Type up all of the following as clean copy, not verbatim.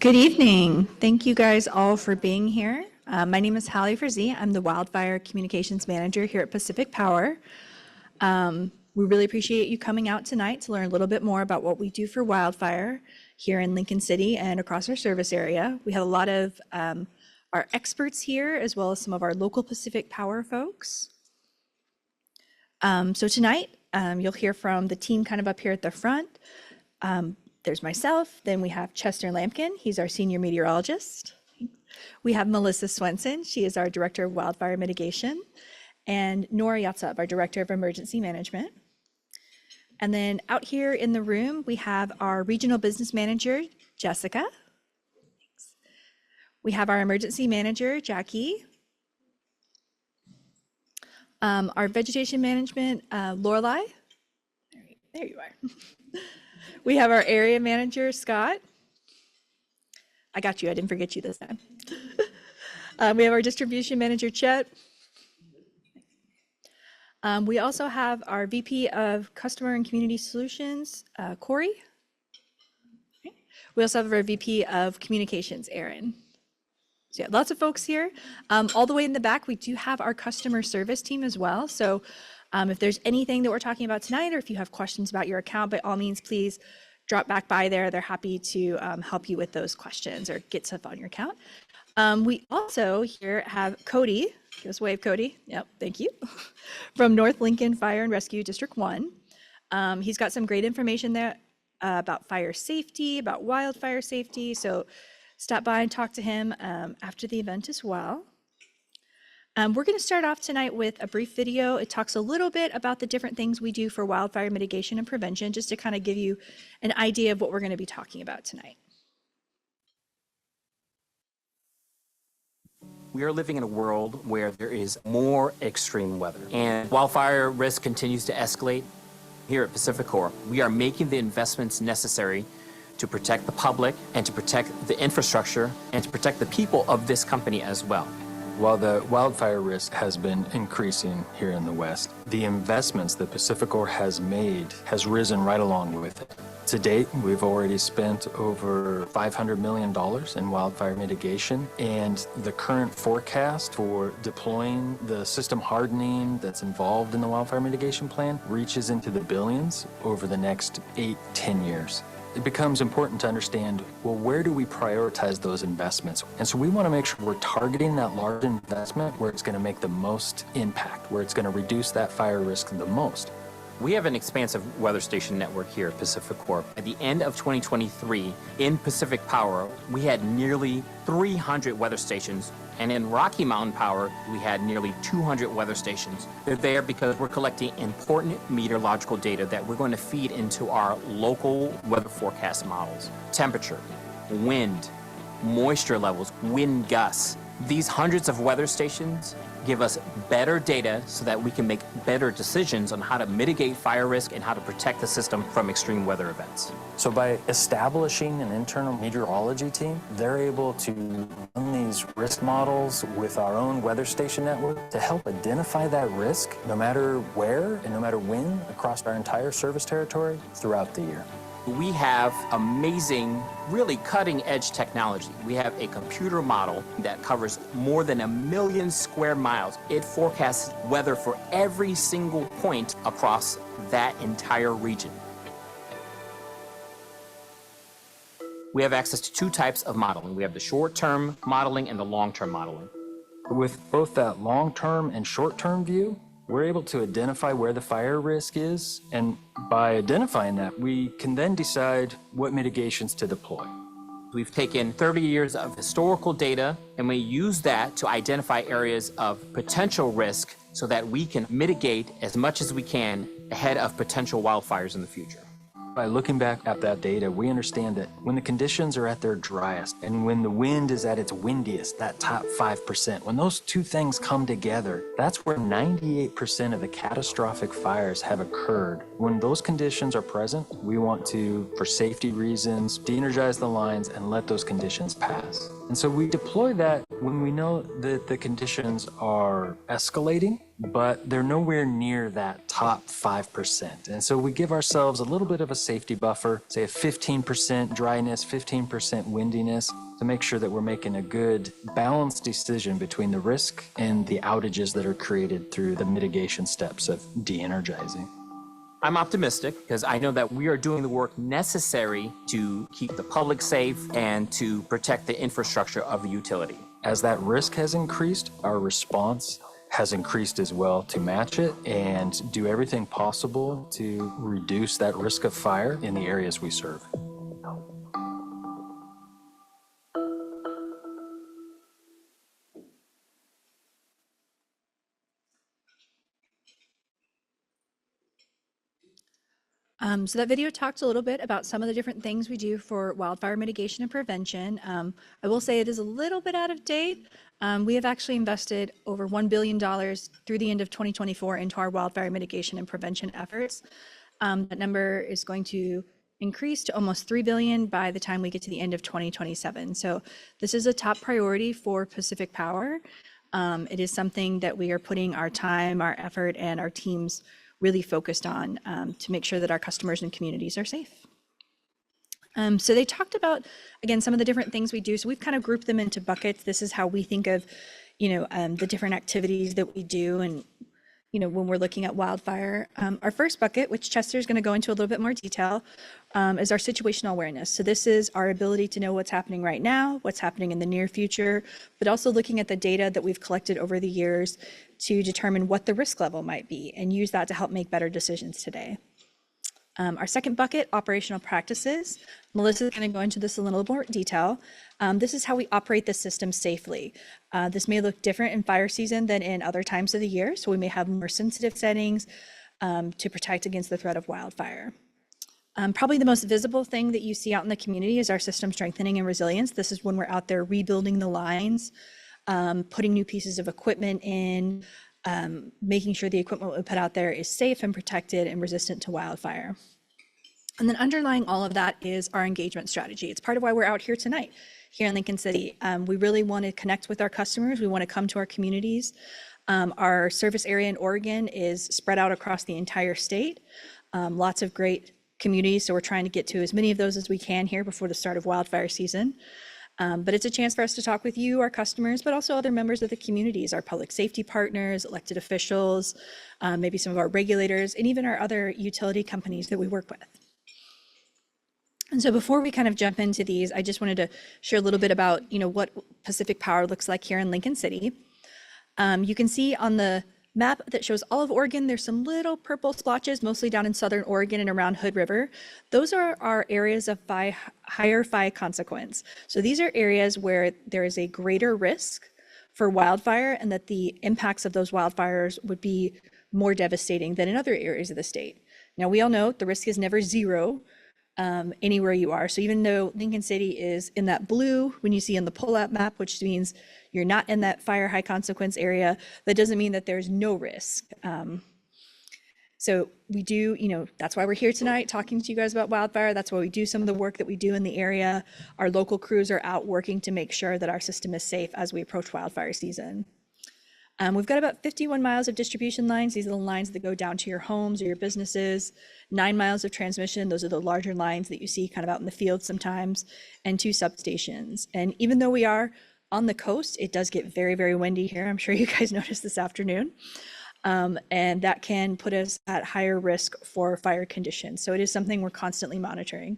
Good evening. Thank you guys all for being here. My name is Hallie Frazee. I'm the Wildfire Communications Manager here at Pacific Power. We really appreciate you coming out tonight to learn a little bit more about what we do for wildfire here in Lincoln City and across our service area. We have a lot of our experts here, as well as some of our local Pacific Power folks. So tonight, you'll hear from the team kind of up here at the front. There's myself, then we have Chester Lampkin, he's our senior meteorologist. We have Melissa Swenson, she is our Director of Wildfire Mitigation, and Nora Yatsub, our Director of Emergency Management. And then out here in the room, we have our Regional Business Manager, Jessica. Thanks. We have our Emergency Manager, Jackie. Our Vegetation Management, Lorelei. There you are. We have our Area Manager, Scott. I got you, I didn't forget you this time. We have our Distribution Manager, Chet. We also have our VP of Customer and Community Solutions, Corey. Okay. We also have our VP of Communications, Aaron. So yeah, lots of folks here. All the way in the back, we do have our customer service team as well. So if there's anything that we're talking about tonight, or if you have questions about your account, by all means, please drop back by there. They're happy to help you with those questions or get stuff on your account. We also here have Cody. Give us a wave, Cody. Yep, thank you. From North Lincoln Fire and Rescue District 1. He's got some great information there about fire safety, about wildfire safety. So stop by and talk to him after the event as well. We're going to start off tonight with a brief video. It talks a little bit about the different things we do for wildfire mitigation and prevention, just to kind of give you an idea of what we're going to be talking about tonight. We are living in a world where there is more extreme weather, and wildfire risk continues to escalate. Here at PacifiCorp, we are making the investments necessary to protect the public and to protect the infrastructure and to protect the people of this company as well. While the wildfire risk has been increasing here in the West, the investments that PacifiCorp has made has risen right along with it. To date, we've already spent over $500 million in wildfire mitigation, and the current forecast for deploying the system hardening that's involved in the wildfire mitigation plan reaches into the billions over the next 8-10 years. It becomes important to understand, well, where do we prioritize those investments? And so we want to make sure we're targeting that large investment where it's going to make the most impact, where it's going to reduce that fire risk the most. We have an expansive weather station network here at PacifiCorp. At the end of 2023, in Pacific Power, we had nearly 300 weather stations, and in Rocky Mountain Power, we had nearly 200 weather stations. They're there because we're collecting important meteorological data that we're going to feed into our local weather forecast models. Temperature, wind, moisture levels, wind gusts. These hundreds of weather stations give us better data so that we can make better decisions on how to mitigate fire risk and how to protect the system from extreme weather events. So by establishing an internal meteorology team, they're able to run these risk models with our own weather station network to help identify that risk no matter where and no matter when across our entire service territory throughout the year. We have amazing, really cutting-edge technology. We have a computer model that covers more than 1 million square miles. It forecasts weather for every single point across that entire region. We have access to 2 types of modeling. We have the short-term modeling and the long-term modeling. With both that long-term and short-term view, we're able to identify where the fire risk is, and by identifying that, we can then decide what mitigations to deploy. We've taken 30 years of historical data, and we use that to identify areas of potential risk so that we can mitigate as much as we can ahead of potential wildfires in the future. By looking back at that data, we understand that when the conditions are at their driest and when the wind is at its windiest, that top 5%, when those two things come together, that's where 98% of the catastrophic fires have occurred. When those conditions are present, we want to, for safety reasons, de-energize the lines and let those conditions pass. And so we deploy that when we know that the conditions are escalating, but they're nowhere near that top 5%. And so we give ourselves a little bit of a safety buffer, say a 15% dryness, 15% windiness, to make sure that we're making a good balanced decision between the risk and the outages that are created through the mitigation steps of de-energizing. I'm optimistic because I know that we are doing the work necessary to keep the public safe and to protect the infrastructure of the utility. As that risk has increased, our response has increased as well to match it and do everything possible to reduce that risk of fire in the areas we serve. So that video talked a little bit about some of the different things we do for wildfire mitigation and prevention. I will say it is a little bit out of date. We have actually invested over $1 billion through the end of 2024 into our wildfire mitigation and prevention efforts. That number is going to increase to almost $3 billion by the time we get to the end of 2027. So this is a top priority for Pacific Power. It is something that we are putting our time, our effort, and our teams really focused on to make sure that our customers and communities are safe. So they talked about, again, some of the different things we do. So we've kind of grouped them into buckets. This is how we think of, the different activities that we do and, when we're looking at wildfire. Our first bucket, which Chester is going to go into a little bit more detail, is our situational awareness. So this is our ability to know what's happening right now, what's happening in the near future, but also looking at the data that we've collected over the years to determine what the risk level might be and use that to help make better decisions today. Our second bucket, operational practices. Melissa's going to go into this in a little more detail. This is how we operate the system safely. This may look different in fire season than in other times of the year, so we may have more sensitive settings to protect against the threat of wildfire. Probably the most visible thing that you see out in the community is our system strengthening and resilience. This is when we're out there rebuilding the lines, putting new pieces of equipment in, making sure the equipment we put out there is safe and protected and resistant to wildfire. And then underlying all of that is our engagement strategy. It's part of why we're out here tonight, here in Lincoln City. We really want to connect with our customers. We want to come to our communities. Our service area in Oregon is spread out across the entire state. Lots of great communities, so we're trying to get to as many of those as we can here before the start of wildfire season. But it's a chance for us to talk with you, our customers, but also other members of the communities, our public safety partners, elected officials, maybe some of our regulators, and even our other utility companies that we work with. And so before we kind of jump into these, I just wanted to share a little bit about, what Pacific Power looks like here in Lincoln City. You can see on the map that shows all of Oregon, there's some little purple splotches, mostly down in southern Oregon and around Hood River. Those are our areas of higher fire consequence. So these are areas where there is a greater risk for wildfire and that the impacts of those wildfires would be more devastating than in other areas of the state. Now, we all know the risk is never zero anywhere you are. So even though Lincoln City is in that blue, when you see in the pull-out map, which means you're not in that fire high consequence area, that doesn't mean that there's no risk. So we do, that's why we're here tonight talking to you guys about wildfire. That's why we do some of the work that we do in the area. Our local crews are out working to make sure that our system is safe as we approach wildfire season. We've got about 51 miles of distribution lines. These are the lines that go down to your homes or your businesses. 9 miles of transmission. Those are the larger lines that you see kind of out in the field sometimes, and 2 substations. And even though we are on the coast, it does get very, very windy here. I'm sure you guys noticed this afternoon. And that can put us at higher risk for fire conditions. So it is something we're constantly monitoring.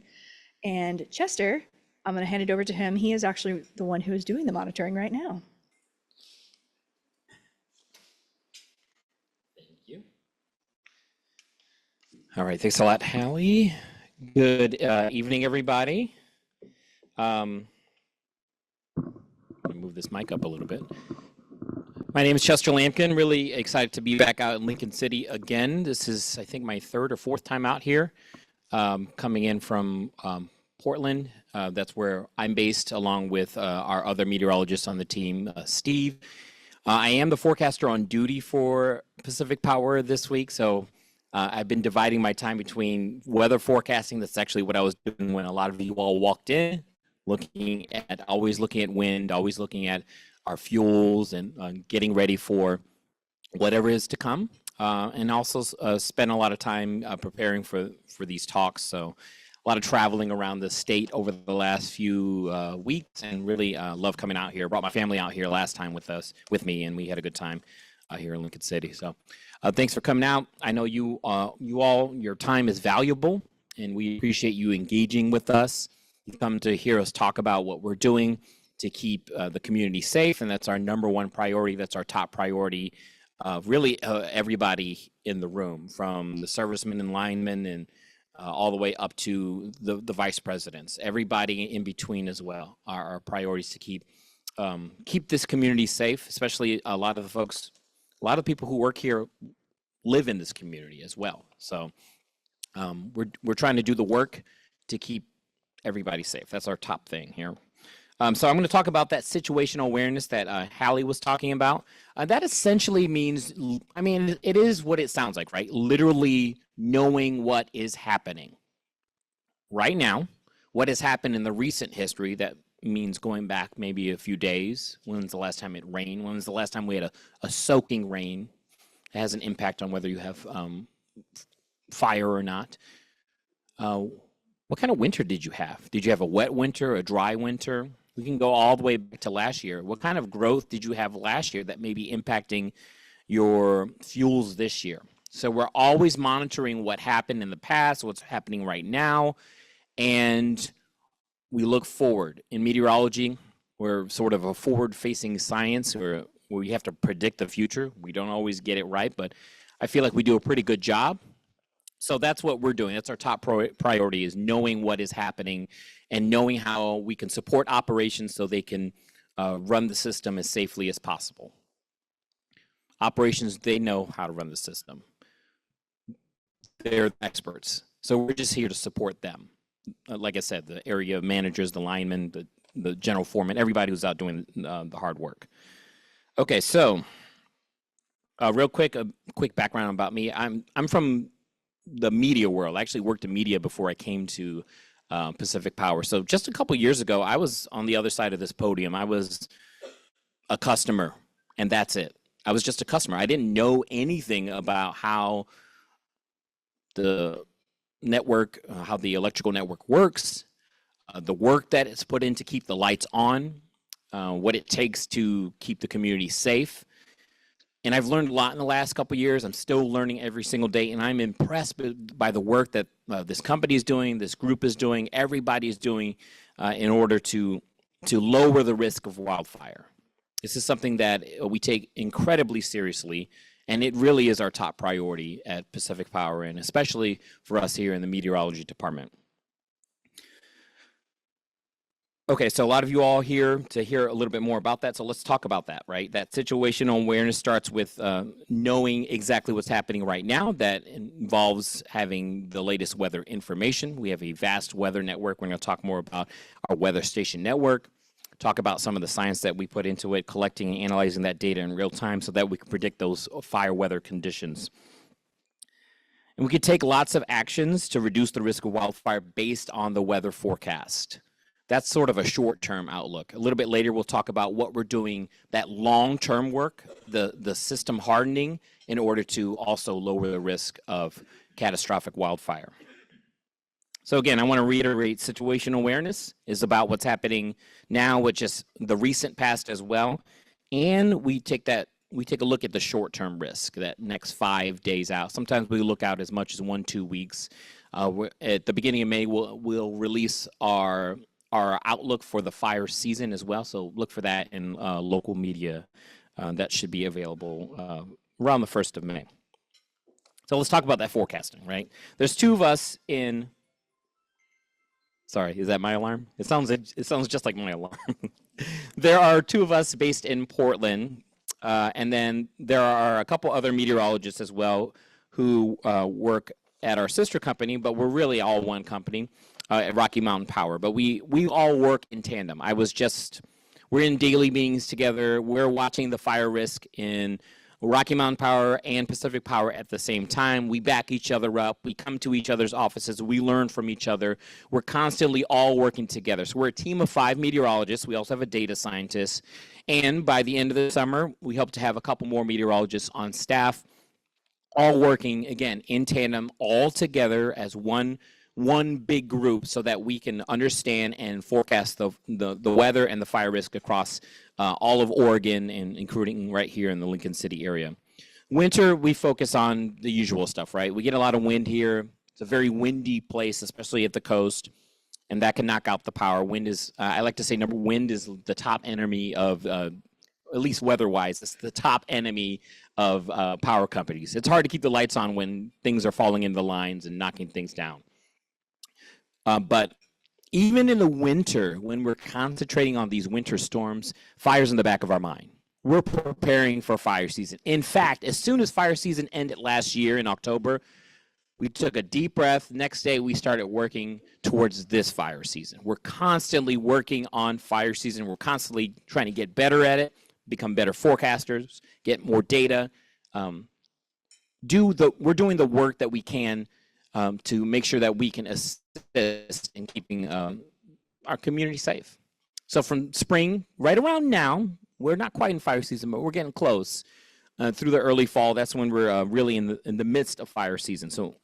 And Chester, I'm going to hand it over to him. He is actually the one who is doing the monitoring right now. All right, thanks a lot, Hallie. Good evening, everybody. Let me move this mic up a little bit. My name is Chester Lampkin. Really excited to be back out in Lincoln City again. This is, I think, my 3rd or 4th time out here, coming in from Portland. That's where I'm based, along with our other meteorologists on the team, Steve. I am the forecaster on duty for Pacific Power this week, so I've been dividing my time between weather forecasting. That's actually what I was doing when a lot of you all walked in always looking at wind, always looking at our fuels and getting ready for whatever is to come. And also spend a lot of time preparing for these talks. So a lot of traveling around the state over the last few weeks, and really love coming out here. Brought my family out here last time with me, and we had a good time here in Lincoln City. So thanks for coming out. I know you all, your time is valuable, and we appreciate you engaging with us. You come to hear us talk about what we're doing to keep the community safe, and that's our number one priority. That's our top priority. Really, everybody in the room, from the servicemen and linemen and all the way up to the vice presidents, everybody in between as well, are our priorities to keep this community safe. Especially a lot of the people who work here live in this community as well. So we're trying to do the work to keep everybody safe. That's our top thing here. So I'm going to talk about that situational awareness that Hallie was talking about. That essentially means, I mean, it is what it sounds like, right? Literally knowing what is happening right now, what has happened in the recent history. That means going back maybe a few days. When's the last time it rained? When was the last time we had a soaking rain? It has an impact on whether you have fire or not. What kind of winter did you have? Did you have a wet winter, a dry winter? We can go all the way back to last year. What kind of growth did you have last year that may be impacting your fuels this year? So we're always monitoring what happened in the past, what's happening right now, and we look forward. In meteorology, we're sort of a forward-facing science where we have to predict the future. We don't always get it right, but I feel like we do a pretty good job. So that's what we're doing. That's our top priority, is knowing what is happening and knowing how we can support operations so they can run the system as safely as possible. Operations, they know how to run the system. They're experts. So we're just here to support them. Like I said, the area managers, the linemen, the general foreman, everybody who's out doing the hard work. Okay, so real quick, a quick background about me. I'm from the media world. I actually worked in media before I came to Pacific Power. So just a couple years ago, I was on the other side of this podium. I was a customer, and that's it. I was just a customer. I didn't know anything about how the network, how the electrical network works, the work that it's put in to keep the lights on, what it takes to keep the community safe. And I've learned a lot in the last couple of years. I'm still learning every single day, and I'm impressed by the work that this company is doing, this group is doing, everybody is doing in order to lower the risk of wildfire. This is something that we take incredibly seriously, and it really is our top priority at Pacific Power, and especially for us here in the meteorology department. Okay, so a lot of you all here to hear a little bit more about that, so let's talk about that, right? That situational awareness starts with knowing exactly what's happening right now. That involves having the latest weather information. We have a vast weather network. We're going to talk more about our weather station network, talk about some of the science that we put into it, collecting and analyzing that data in real time so that we can predict those fire weather conditions. And we can take lots of actions to reduce the risk of wildfire based on the weather forecast. That's sort of a short-term outlook. A little bit later, we'll talk about what we're doing, that long-term work, the system hardening, in order to also lower the risk of catastrophic wildfire. So again, I want to reiterate, situational awareness is about what's happening now, which is the recent past as well. And we take a look at the short-term risk, that next 5 days out. Sometimes we look out as much as 1-2 weeks. At the beginning of May, we'll release our outlook for the fire season as well. So look for that in local media. That should be available around the 1st of May. So let's talk about that forecasting, right? There's two of us in, sorry, is that my alarm? It sounds just like my alarm. There are two of us based in Portland, and then there are a couple other meteorologists as well who work at our sister company, but we're really all one company. At Rocky Mountain Power, but we all work in tandem. We're in daily meetings together. We're watching the fire risk in Rocky Mountain Power and Pacific Power at the same time. We back each other up. We come to each other's offices. We learn from each other. We're constantly all working together. So we're a team of 5 meteorologists. We also have a data scientist. And by the end of the summer, we hope to have a couple more meteorologists on staff, all working, again, in tandem, all together as one big group so that we can understand and forecast the weather and the fire risk across all of Oregon, and including right here in the Lincoln City area. Winter, we focus on the usual stuff, right? We get a lot of wind here. It's a very windy place, especially at the coast, and that can knock out the power. Wind is, I like to say, wind is the top enemy of, at least weather-wise, it's the top enemy of power companies. It's hard to keep the lights on when things are falling into the lines and knocking things down. But even in the winter, when we're concentrating on these winter storms, fire's in the back of our mind. We're preparing for fire season. In fact, as soon as fire season ended last year in October, we took a deep breath. Next day, we started working towards this fire season. We're constantly working on fire season. We're constantly trying to get better at it, become better forecasters, get more data. We're doing the work that we can to make sure that we can assist in keeping our community safe. So from spring, right around now, we're not quite in fire season, but we're getting close. Through the early fall, that's when we're really in the midst of fire season. So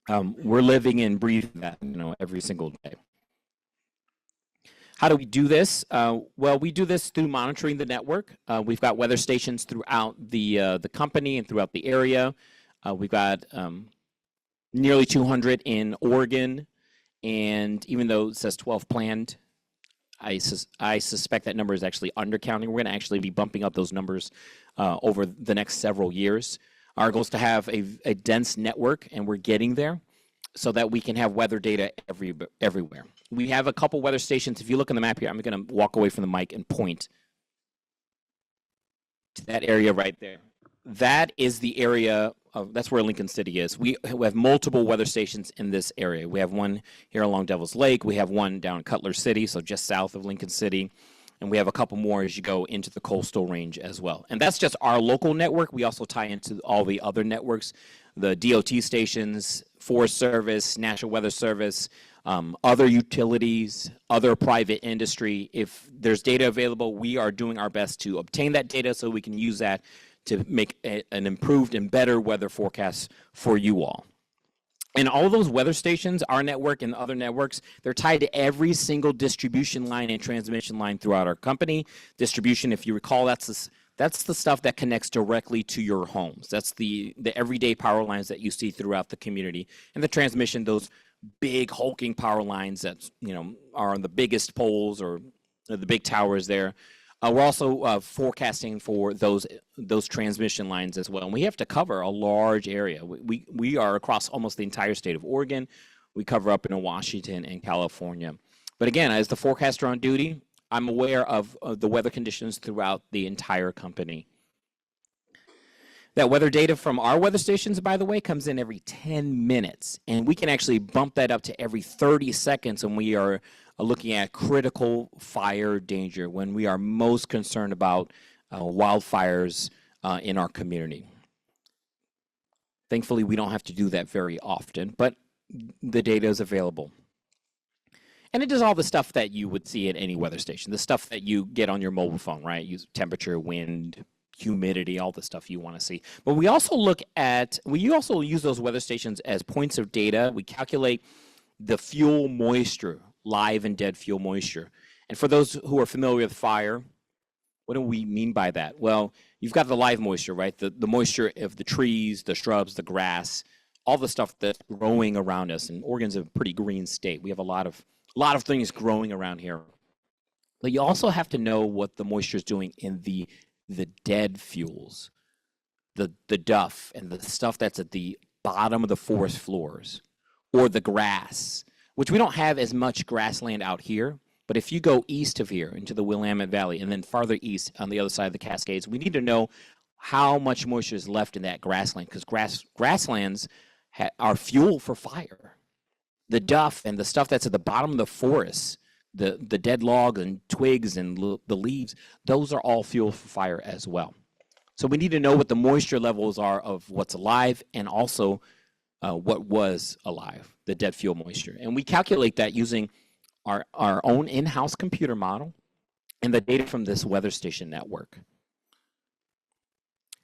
we're living and breathing that, every single day. How do we do this? Well, we do this through monitoring the network. We've got weather stations throughout the company and throughout the area. We've got nearly 200 in Oregon, and even though it says 12 planned, I suspect that number is actually undercounting. We're going to actually be bumping up those numbers over the next several years. Our goal is to have a dense network, and we're getting there, so that we can have weather data everywhere. We have a couple weather stations. If you look on the map here, I'm going to walk away from the mic and point to that area right there. That is the area that's where Lincoln City is. We have multiple weather stations in this area. We have one here along Devil's Lake. We have one down in Cutler City, so just south of Lincoln City. And we have a couple more as you go into the coastal range as well. And that's just our local network. We also tie into all the other networks, the DOT stations, Forest Service, National Weather Service, other utilities, other private industry. If there's data available, we are doing our best to obtain that data so we can use that to make an improved and better weather forecast for you all. And all those weather stations, our network and other networks, they're tied to every single distribution line and transmission line throughout our company. Distribution, if you recall, that's the stuff that connects directly to your homes. That's the everyday power lines that you see throughout the community. And the transmission, those big hulking power lines that are on the biggest poles or the big towers there. We're also forecasting for those transmission lines as well. And we have to cover a large area. We are across almost the entire state of Oregon. We cover up in Washington and California. But again, as the forecaster on duty, I'm aware of the weather conditions throughout the entire company. That weather data from our weather stations, by the way, comes in every 10 minutes. And we can actually bump that up to every 30 seconds when we are looking at critical fire danger, when we are most concerned about wildfires in our community. Thankfully, we don't have to do that very often, but the data is available. And it does all the stuff that you would see at any weather station, the stuff that you get on your mobile phone, right? Use temperature, wind, humidity, all the stuff you want to see. But we also use those weather stations as points of data. We calculate the fuel moisture, live and dead fuel moisture. And for those who are familiar with fire, what do we mean by that? Well, you've got the live moisture, right? The moisture of the trees, the shrubs, the grass, all the stuff that's growing around us. And Oregon's a pretty green state. We have a lot of things growing around here. But you also have to know what the moisture is doing in the dead fuels, the duff and the stuff that's at the bottom of the forest floors, or the grass, which we don't have as much grassland out here. But if you go east of here into the Willamette Valley and then farther east on the other side of the Cascades, we need to know how much moisture is left in that grassland, because grasslands are fuel for fire. The duff and the stuff that's at the bottom of the forest, the dead logs and twigs and the leaves, those are all fuel for fire as well. So we need to know what the moisture levels are of what's alive and also what was alive, the dead fuel moisture. And we calculate that using our own in-house computer model and the data from this weather station network.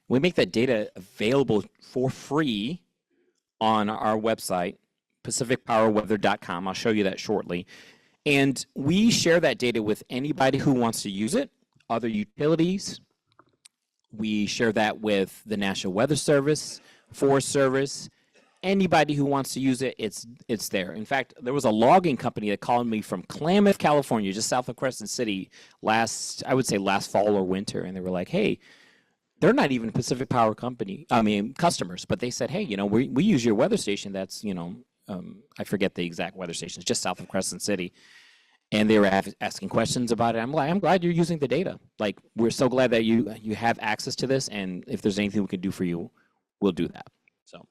We make that data available for free on our website, pacificpowerweather.com. I'll show you that shortly. And we share that data with anybody who wants to use it, other utilities. We share that with the National Weather Service, Forest Service, anybody who wants to use it, it's there. In fact, there was a logging company that called me from Klamath, California, just south of Crescent City, last fall or winter, and they were like, hey, they're not even a Pacific Power customers, but they said, hey, we use your weather station that's, I forget the exact weather station, it's just south of Crescent City. And they were asking questions about it. I'm glad you're using the data. Like, we're so glad that you have access to this, and if there's anything we can do for you, we'll do that. So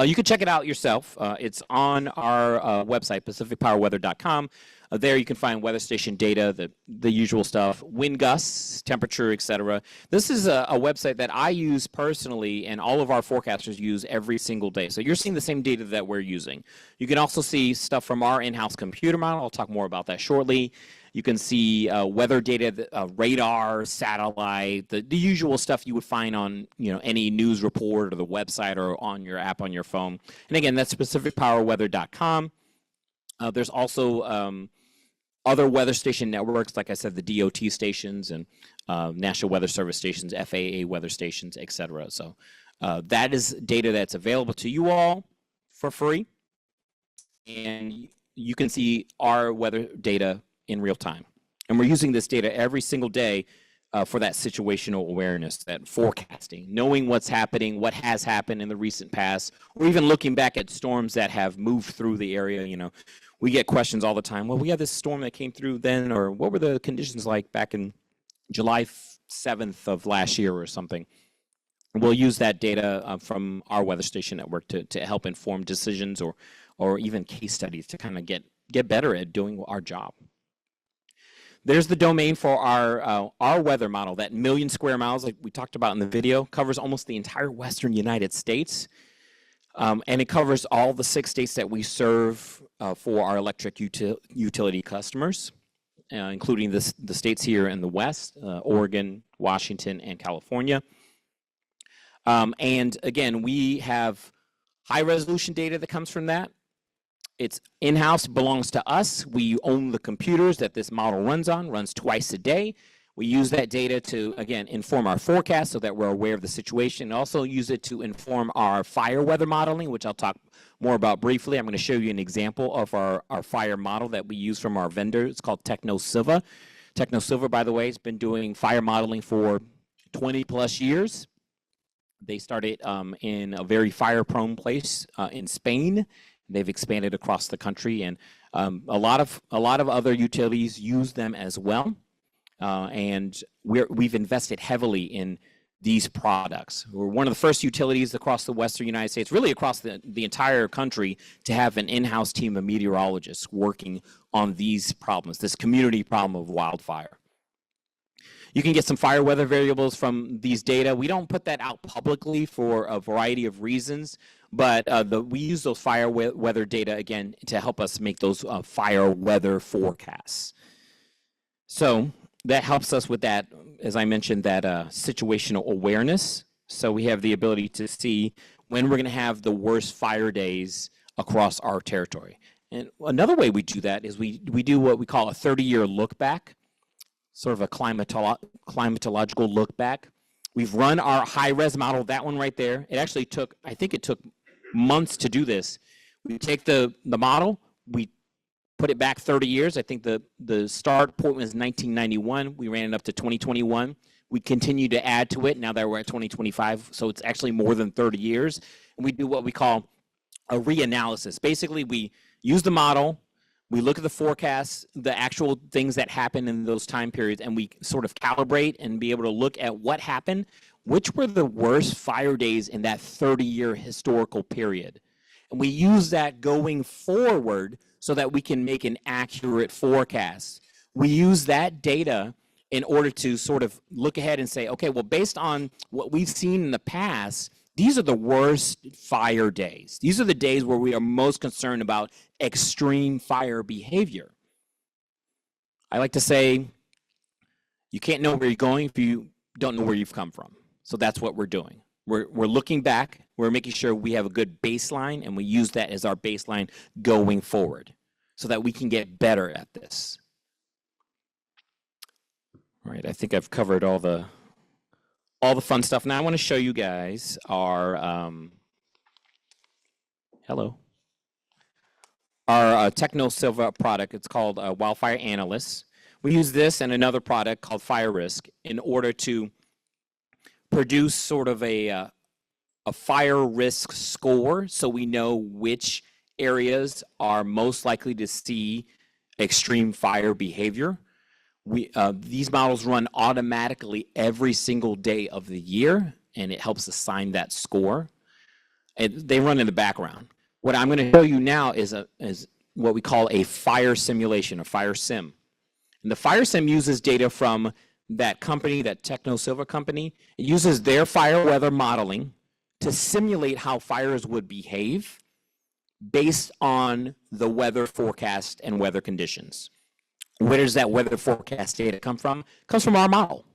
you can check it out yourself. It's on our website, pacificpowerweather.com. There you can find weather station data, the usual stuff, wind gusts, temperature, etc. This is a website that I use personally and all of our forecasters use every single day. So you're seeing the same data that we're using. You can also see stuff from our in-house computer model. I'll talk more about that shortly. You can see weather data, radar, satellite, the usual stuff you would find on any news report or the website or on your app on your phone. And again, that's pacificpowerweather.com. There's also other weather station networks, like I said, the DOT stations and National Weather Service stations, FAA weather stations, etc. So that is data that's available to you all for free. And you can see our weather data in real time. And we're using this data every single day for that situational awareness, that forecasting, knowing what's happening, what has happened in the recent past, or even looking back at storms that have moved through the area. We get questions all the time. Well, we had this storm that came through then, or what were the conditions like back in July 7th of last year or something? We'll use that data from our weather station network to help inform decisions or even case studies to kind of get better at doing our job. There's the domain for our weather model. That 1 million square miles, like we talked about in the video, covers almost the entire western United States. And it covers all the 6 states that we serve for our electric utility customers, including the states here in the West, Oregon, Washington, and California. And again, we have high resolution data that comes from that. It's in-house, belongs to us. We own the computers that this model runs twice a day. We use that data to, again, inform our forecast so that we're aware of the situation. Also use it to inform our fire weather modeling, which I'll talk more about briefly. I'm going to show you an example of our fire model that we use from our vendor. It's called TechnoSilva. TechnoSilva, by the way, has been doing fire modeling for 20 plus years. They started in a very fire-prone place in Spain. They've expanded across the country, and a lot of other utilities use them as well. And we've invested heavily in these products. We're one of the first utilities across the western United States, really across the entire country, to have an in-house team of meteorologists working on these problems, this community problem of wildfire. You can get some fire weather variables from these data. We don't put that out publicly for a variety of reasons, but we use those fire weather data, again, to help us make those fire weather forecasts. So that helps us with that, as I mentioned, that situational awareness. So we have the ability to see when we're going to have the worst fire days across our territory. And another way we do that is we do what we call a 30-year look back, sort of a climatological look back. We've run our high-res model, that one right there. It actually took, I think it took months to do this. We take the model, we put it back 30 years. I think the start point was 1991. We ran it up to 2021. We continue to add to it now that we're at 2025, so it's actually more than 30 years. And we do what we call a reanalysis. Basically, we use the model, we look at the forecasts, the actual things that happen in those time periods, and we sort of calibrate and be able to look at what happened, which were the worst fire days in that 30-year historical period. And we use that going forward so that we can make an accurate forecast. We use that data in order to sort of look ahead and say, okay, well, based on what we've seen in the past, these are the worst fire days. These are the days where we are most concerned about extreme fire behavior. I like to say, you can't know where you're going if you don't know where you've come from. So that's what we're doing. We're looking back. We're making sure we have a good baseline, and we use that as our baseline going forward so that we can get better at this. All right, I think I've covered all the fun stuff. Now I want to show you guys our our Techno Silva product. It's called Wildfire Analyst. We use this and another product called Fire Risk in order to produce sort of a fire risk score, so we know which areas are most likely to see extreme fire behavior. These models run automatically every single day of the year, and it helps assign that score. And they run in the background. What I'm going to show you now is what we call a fire simulation, a fire sim. And the fire sim uses data from that company, that Techno Silva company. It uses their fire weather modeling to simulate how fires would behave based on the weather forecast and weather conditions. Where does that weather forecast data come from? It comes from our model.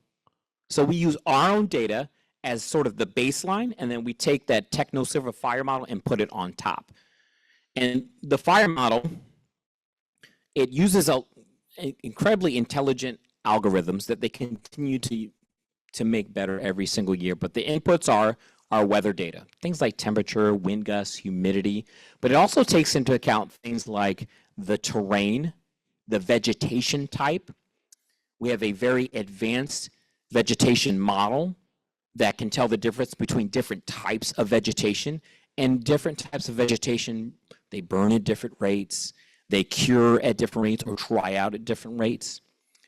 So we use our own data as sort of the baseline, and then we take that Techno Silva fire model and put it on top. And the fire model, it uses incredibly intelligent algorithms that they continue to make better every single year. But the inputs are our weather data, things like temperature, wind gusts, humidity. But it also takes into account things like the terrain, the vegetation type. We have a very advanced vegetation model that can tell the difference between different types of vegetation, and different types of vegetation, they burn at different rates, they cure at different rates or dry out at different rates.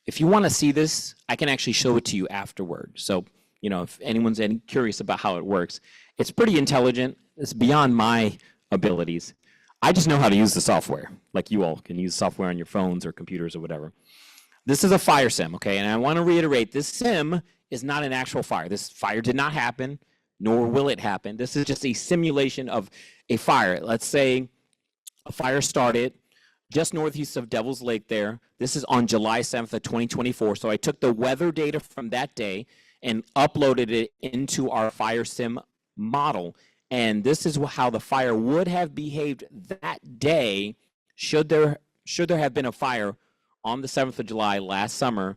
If you want to see this, I can actually show it to you afterward. So, if anyone's curious about how it works, it's pretty intelligent. It's beyond my abilities. I just know how to use the software, like you all can use software on your phones or computers or whatever. This is a fire sim, okay? And I want to reiterate, this sim is not an actual fire. This fire did not happen, nor will it happen. This is just a simulation of a fire. Let's say a fire started just northeast of Devil's Lake there. This is on July 7th of 2024. So I took the weather data from that day and uploaded it into our fire sim model. And this is how the fire would have behaved that day should there have been a fire on the 7th of July last summer,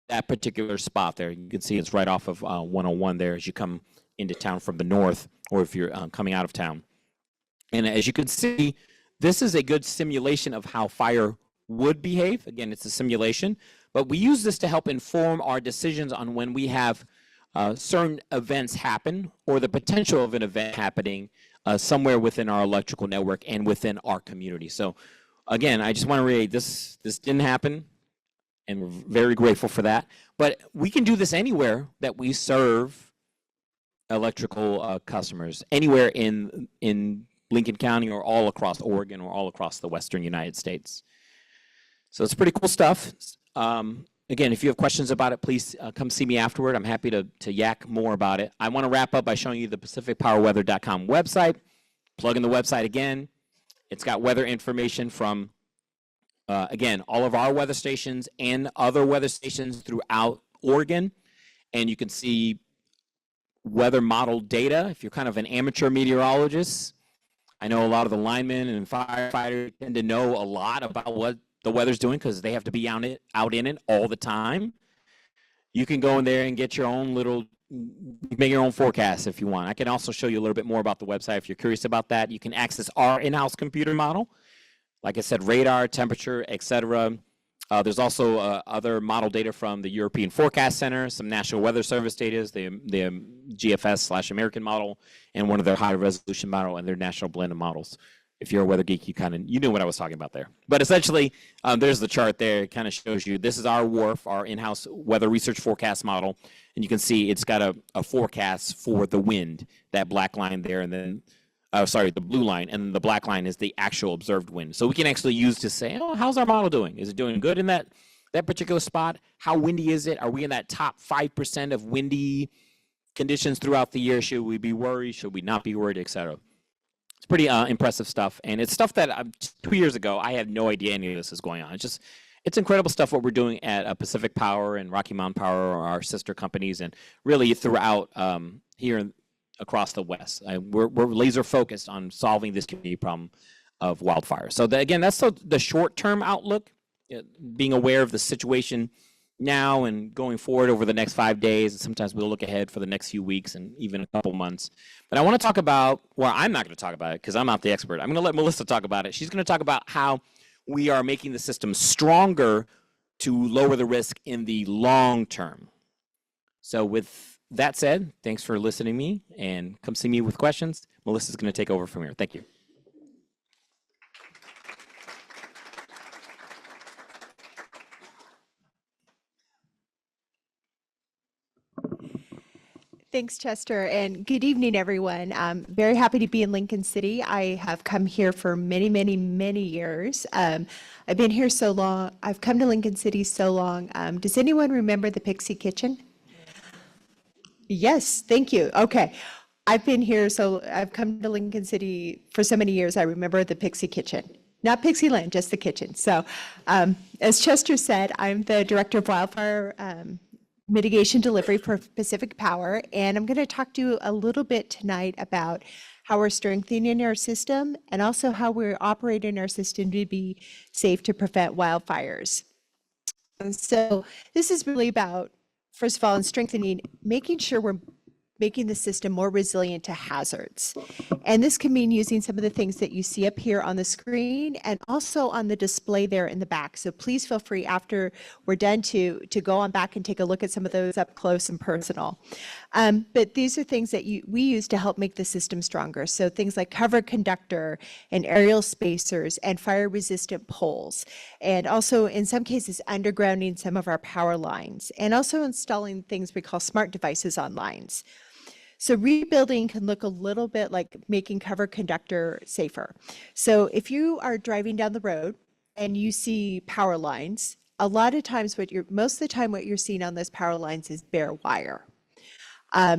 that particular spot there. You can see it's right off of 101 there as you come into town from the north, or if you're coming out of town. And as you can see, this is a good simulation of how fire would behave. Again, it's a simulation, but we use this to help inform our decisions on when we have certain events happen, or the potential of an event happening somewhere within our electrical network and within our community. So again, I just want to reiterate, this didn't happen, and we're very grateful for that. But we can do this anywhere that we serve electrical customers, anywhere in Lincoln County or all across Oregon or all across the western United States. So it's pretty cool stuff. Again, if you have questions about it, please come see me afterward. I'm happy to yak more about it. I want to wrap up by showing you the PacificPowerWeather.com website. Plug in the website again. It's got weather information from, again, all of our weather stations and other weather stations throughout Oregon. And you can see weather model data. If you're kind of an amateur meteorologist, I know a lot of the linemen and firefighters tend to know a lot about what the weather's doing because they have to be out in it all the time. You can go in there and get your own make your own forecast if you want. I can also show you a little bit more about the website if you're curious about that. You can access our in-house computer model. Like I said, radar, temperature, etc. There's also other model data from the European Forecast Center, some National Weather Service data, the GFS/American model, and one of their higher resolution model and their national blend of models. If you're a weather geek, you knew what I was talking about there. But essentially, there's the chart there. It kind of shows you, this is our WRF, our in-house weather research forecast model. And you can see it's got a forecast for the wind, that black line there, and then, the blue line, and then the black line is the actual observed wind. So we can actually use to say, oh, how's our model doing? Is it doing good in that that particular spot. How windy is it? Are we in that top 5% of windy conditions throughout the year? Should we be worried? Should we not be worried, et cetera? It's pretty impressive stuff. And it's stuff that 2 years ago, I had no idea any of this is going on. It's incredible stuff what we're doing at Pacific Power and Rocky Mountain Power, our sister companies, and really throughout here across the West. We're laser focused on solving this community problem of wildfire. So again, that's the short-term outlook, being aware of the situation now and going forward over the next 5 days. And sometimes we'll look ahead for the next few weeks and even a couple months. But I want to talk about, well, I'm not going to talk about it because I'm not the expert. I'm going to let Melissa talk about it. She's going to talk about how we are making the system stronger to lower the risk in the long term. So with that said, thanks for listening to me, and come see me with questions. Melissa's going to take over from here. Thank you. Thanks, Chester, and good evening, everyone. I'm very happy to be in Lincoln City. I have come here for many, many, many years. I've been here so long. I've come to Lincoln City so long. Does anyone remember the Pixie Kitchen? Yes, thank you. Okay. I've been here, so I've come to Lincoln City for so many years. I remember the Pixie Kitchen. Not Pixie Land, just the kitchen. So as Chester said, I'm the Director of Wildfire Mitigation Delivery for Pacific Power, and I'm going to talk to you a little bit tonight about how we're strengthening our system and also how we're operating our system to be safe to prevent wildfires. And so this is really about, first of all, in strengthening, making sure we're making the system more resilient to hazards. And this can mean using some of the things that you see up here on the screen and also on the display there in the back. So please feel free after we're done to go on back and take a look at some of those up close and personal. But these are things that we use to help make the system stronger. So things like cover conductor and aerial spacers and fire resistant poles. And also in some cases, undergrounding some of our power lines and also installing things we call smart devices on lines. So rebuilding can look a little bit like making cover conductor safer. So if you are driving down the road and you see power lines, a lot of times most of the time what you're seeing on those power lines is bare wire.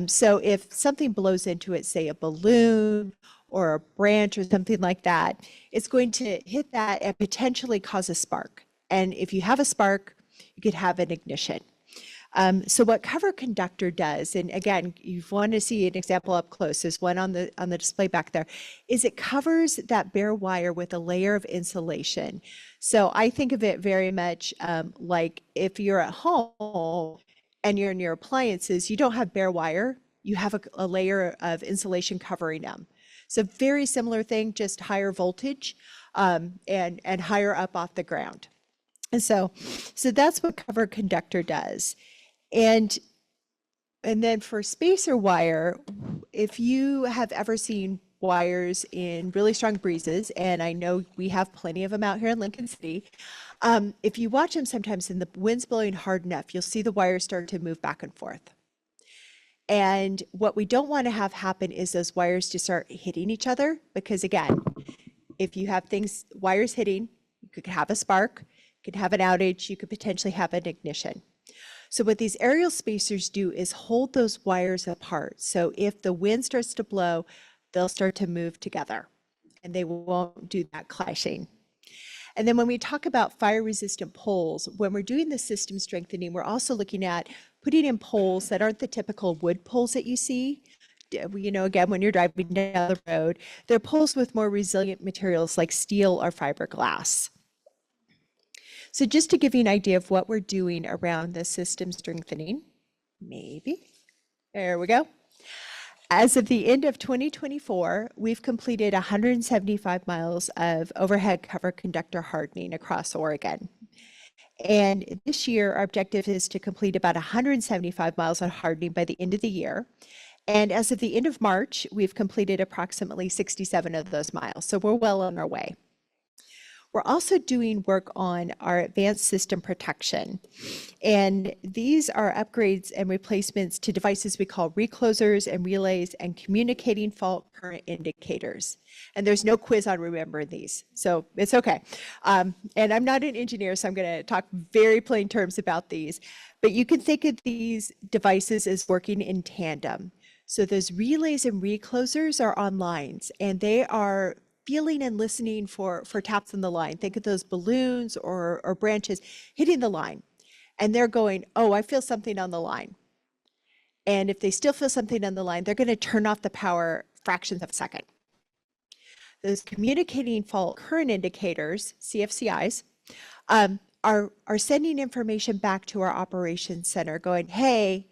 So if something blows into it, say a balloon or a branch or something like that, it's going to hit that and potentially cause a spark. And if you have a spark, you could have an ignition. So what cover conductor does, and again, you want to see an example up close, there's one on the display back there, is it covers that bare wire with a layer of insulation. So I think of it very much like if you're at home and you're near appliances, you don't have bare wire, you have a layer of insulation covering them. So very similar thing, just higher voltage and higher up off the ground. And so that's what cover conductor does. And then for spacer wire, if you have ever seen wires in really strong breezes, and I know we have plenty of them out here in Lincoln City, if you watch them sometimes and the wind's blowing hard enough, you'll see the wires start to move back and forth. And what we don't want to have happen is those wires to start hitting each other, because again, if you have wires hitting, you could have a spark, you could have an outage, you could potentially have an ignition. So what these aerial spacers do is hold those wires apart. So if the wind starts to blow, they'll start to move together and they won't do that clashing. And then when we talk about fire resistant poles, when we're doing the system strengthening, we're also looking at putting in poles that aren't the typical wood poles that you see. You know, again, when you're driving down the road, they're poles with more resilient materials like steel or fiberglass. So just to give you an idea of what we're doing around the system strengthening, there we go. As of the end of 2024, we've completed 175 miles of overhead cover conductor hardening across Oregon. And this year, our objective is to complete about 175 miles of hardening by the end of the year. And as of the end of March, we've completed approximately 67 of those miles. So we're well on our way. We're also doing work on our advanced system protection. And these are upgrades and replacements to devices we call reclosers and relays and communicating fault current indicators. And there's no quiz on remembering these, so it's okay. And I'm not an engineer, so I'm going to talk very plain terms about these. But you can think of these devices as working in tandem. So those relays and reclosers are on lines, and they are feeling and listening for taps on the line. Think of those balloons or branches hitting the line. And they're going, oh, I feel something on the line. And if they still feel something on the line, they're going to turn off the power fractions of a second. Those communicating fault current indicators, CFCIs, are sending information back to our operations center going, hey,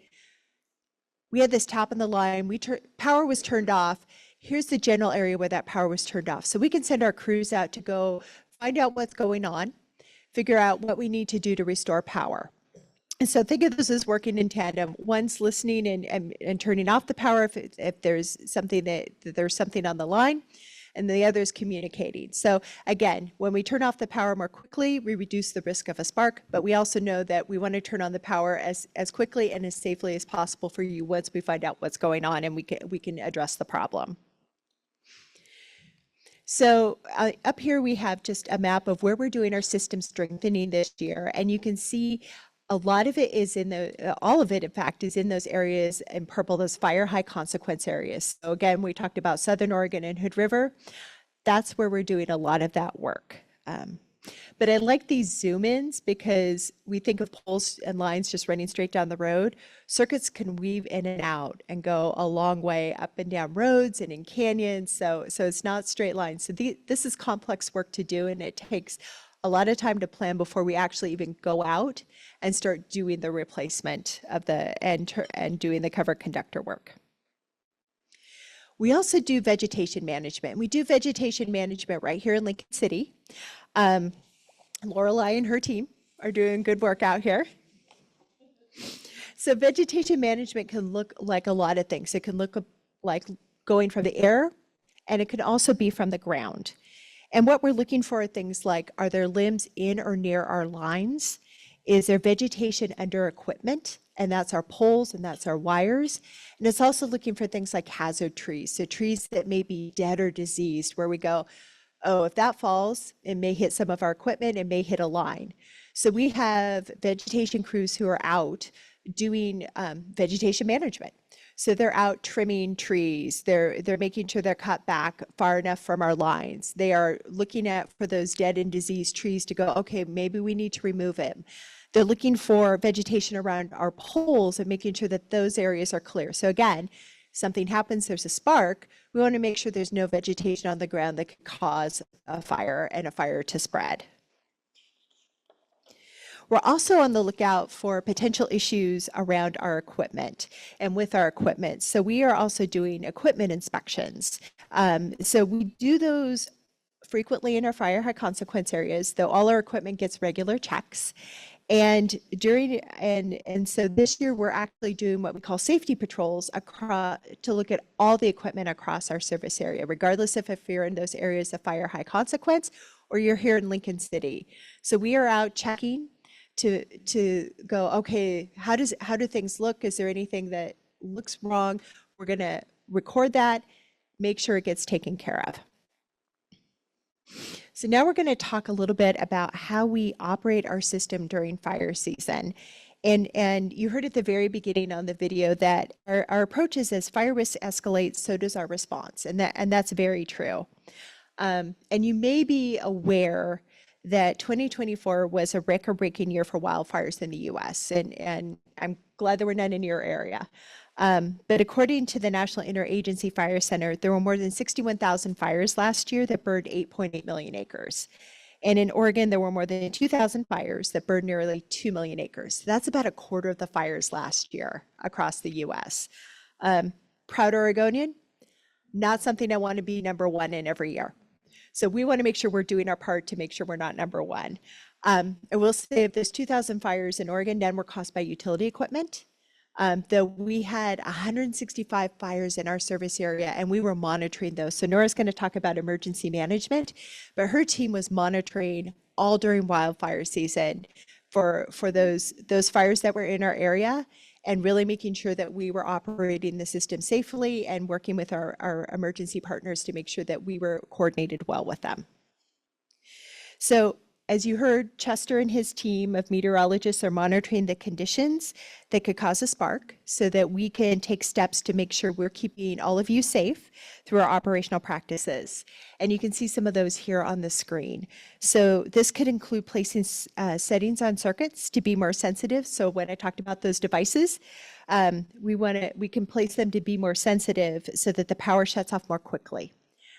we had this tap on the line, power was turned off. Here's the general area where that power was turned off. So we can send our crews out to go find out what's going on, figure out what we need to do to restore power. And so think of this as working in tandem. One's listening and turning off the power if there's something there's something on the line, and the other is communicating. So again, when we turn off the power more quickly, we reduce the risk of a spark, but we also know that we want to turn on the power as quickly and as safely as possible for you once we find out what's going on and we can address the problem. So up here we have just a map of where we're doing our system strengthening this year, and you can see a lot of it is all of it, in fact, is in those areas in purple, those fire high consequence areas. So again, we talked about Southern Oregon and Hood River. That's where we're doing a lot of that work. But I like these zoom-ins because we think of poles and lines just running straight down the road. Circuits can weave in and out and go a long way up and down roads and in canyons. So it's not straight lines. So this is complex work to do, and it takes a lot of time to plan before we actually even go out and start doing the replacement of and doing the cover conductor work. We also do vegetation management. We do vegetation management right here in Lincoln City. Lorelei and her team are doing good work out here. So vegetation management can look like a lot of things. It can look like going from the air, and it can also be from the ground. And what we're looking for are things like, are there limbs in or near our lines? Is there vegetation under equipment? And that's our poles and that's our wires. And it's also looking for things like hazard trees. So trees that may be dead or diseased, where we go, oh, if that falls, it may hit some of our equipment, it may hit a line. So we have vegetation crews who are out doing vegetation management. So they're out trimming trees. They're making sure they're cut back far enough from our lines. They are looking for those dead and diseased trees to go, okay, maybe we need to remove it. They're looking for vegetation around our poles and making sure that those areas are clear. So again, something happens, there's a spark, we want to make sure there's no vegetation on the ground that could cause a fire and a fire to spread. We're also on the lookout for potential issues around our equipment and with our equipment. So we are also doing equipment inspections. So we do those frequently in our fire high consequence areas, though all our equipment gets regular checks. And so this year we're actually doing what we call safety patrols across to look at all the equipment across our service area, regardless if you're in those areas of fire high consequence or you're here in Lincoln City. So we are out checking to go, okay, how do things look? Is there anything that looks wrong? We're going to record that, make sure it gets taken care of. So now we're going to talk a little bit about how we operate our system during fire season. And you heard at the very beginning on the video that our approach is as fire risk escalates, so does our response. And that's very true. And you may be aware that 2024 was a record-breaking year for wildfires in the US. And I'm glad there were none in your area. But according to the National Interagency Fire Center, there were more than 61,000 fires last year that burned 8.8 million acres. And in Oregon, there were more than 2,000 fires that burned nearly 2 million acres. That's about a quarter of the fires last year across the US. Proud Oregonian, not something I want to be number one in every year. So we want to make sure we're doing our part to make sure we're not number one. I will say of those 2,000 fires in Oregon, none were caused by utility equipment. Though we had 165 fires in our service area and we were monitoring those. So Nora's going to talk about emergency management, but her team was monitoring all during wildfire season for those fires that were in our area, and really making sure that we were operating the system safely and working with our emergency partners to make sure that we were coordinated well with them. So as you heard, Chester and his team of meteorologists are monitoring the conditions that could cause a spark so that we can take steps to make sure we're keeping all of you safe through our operational practices. And you can see some of those here on the screen. So this could include placing settings on circuits to be more sensitive. So when I talked about those devices, we can place them to be more sensitive so that the power shuts off more quickly.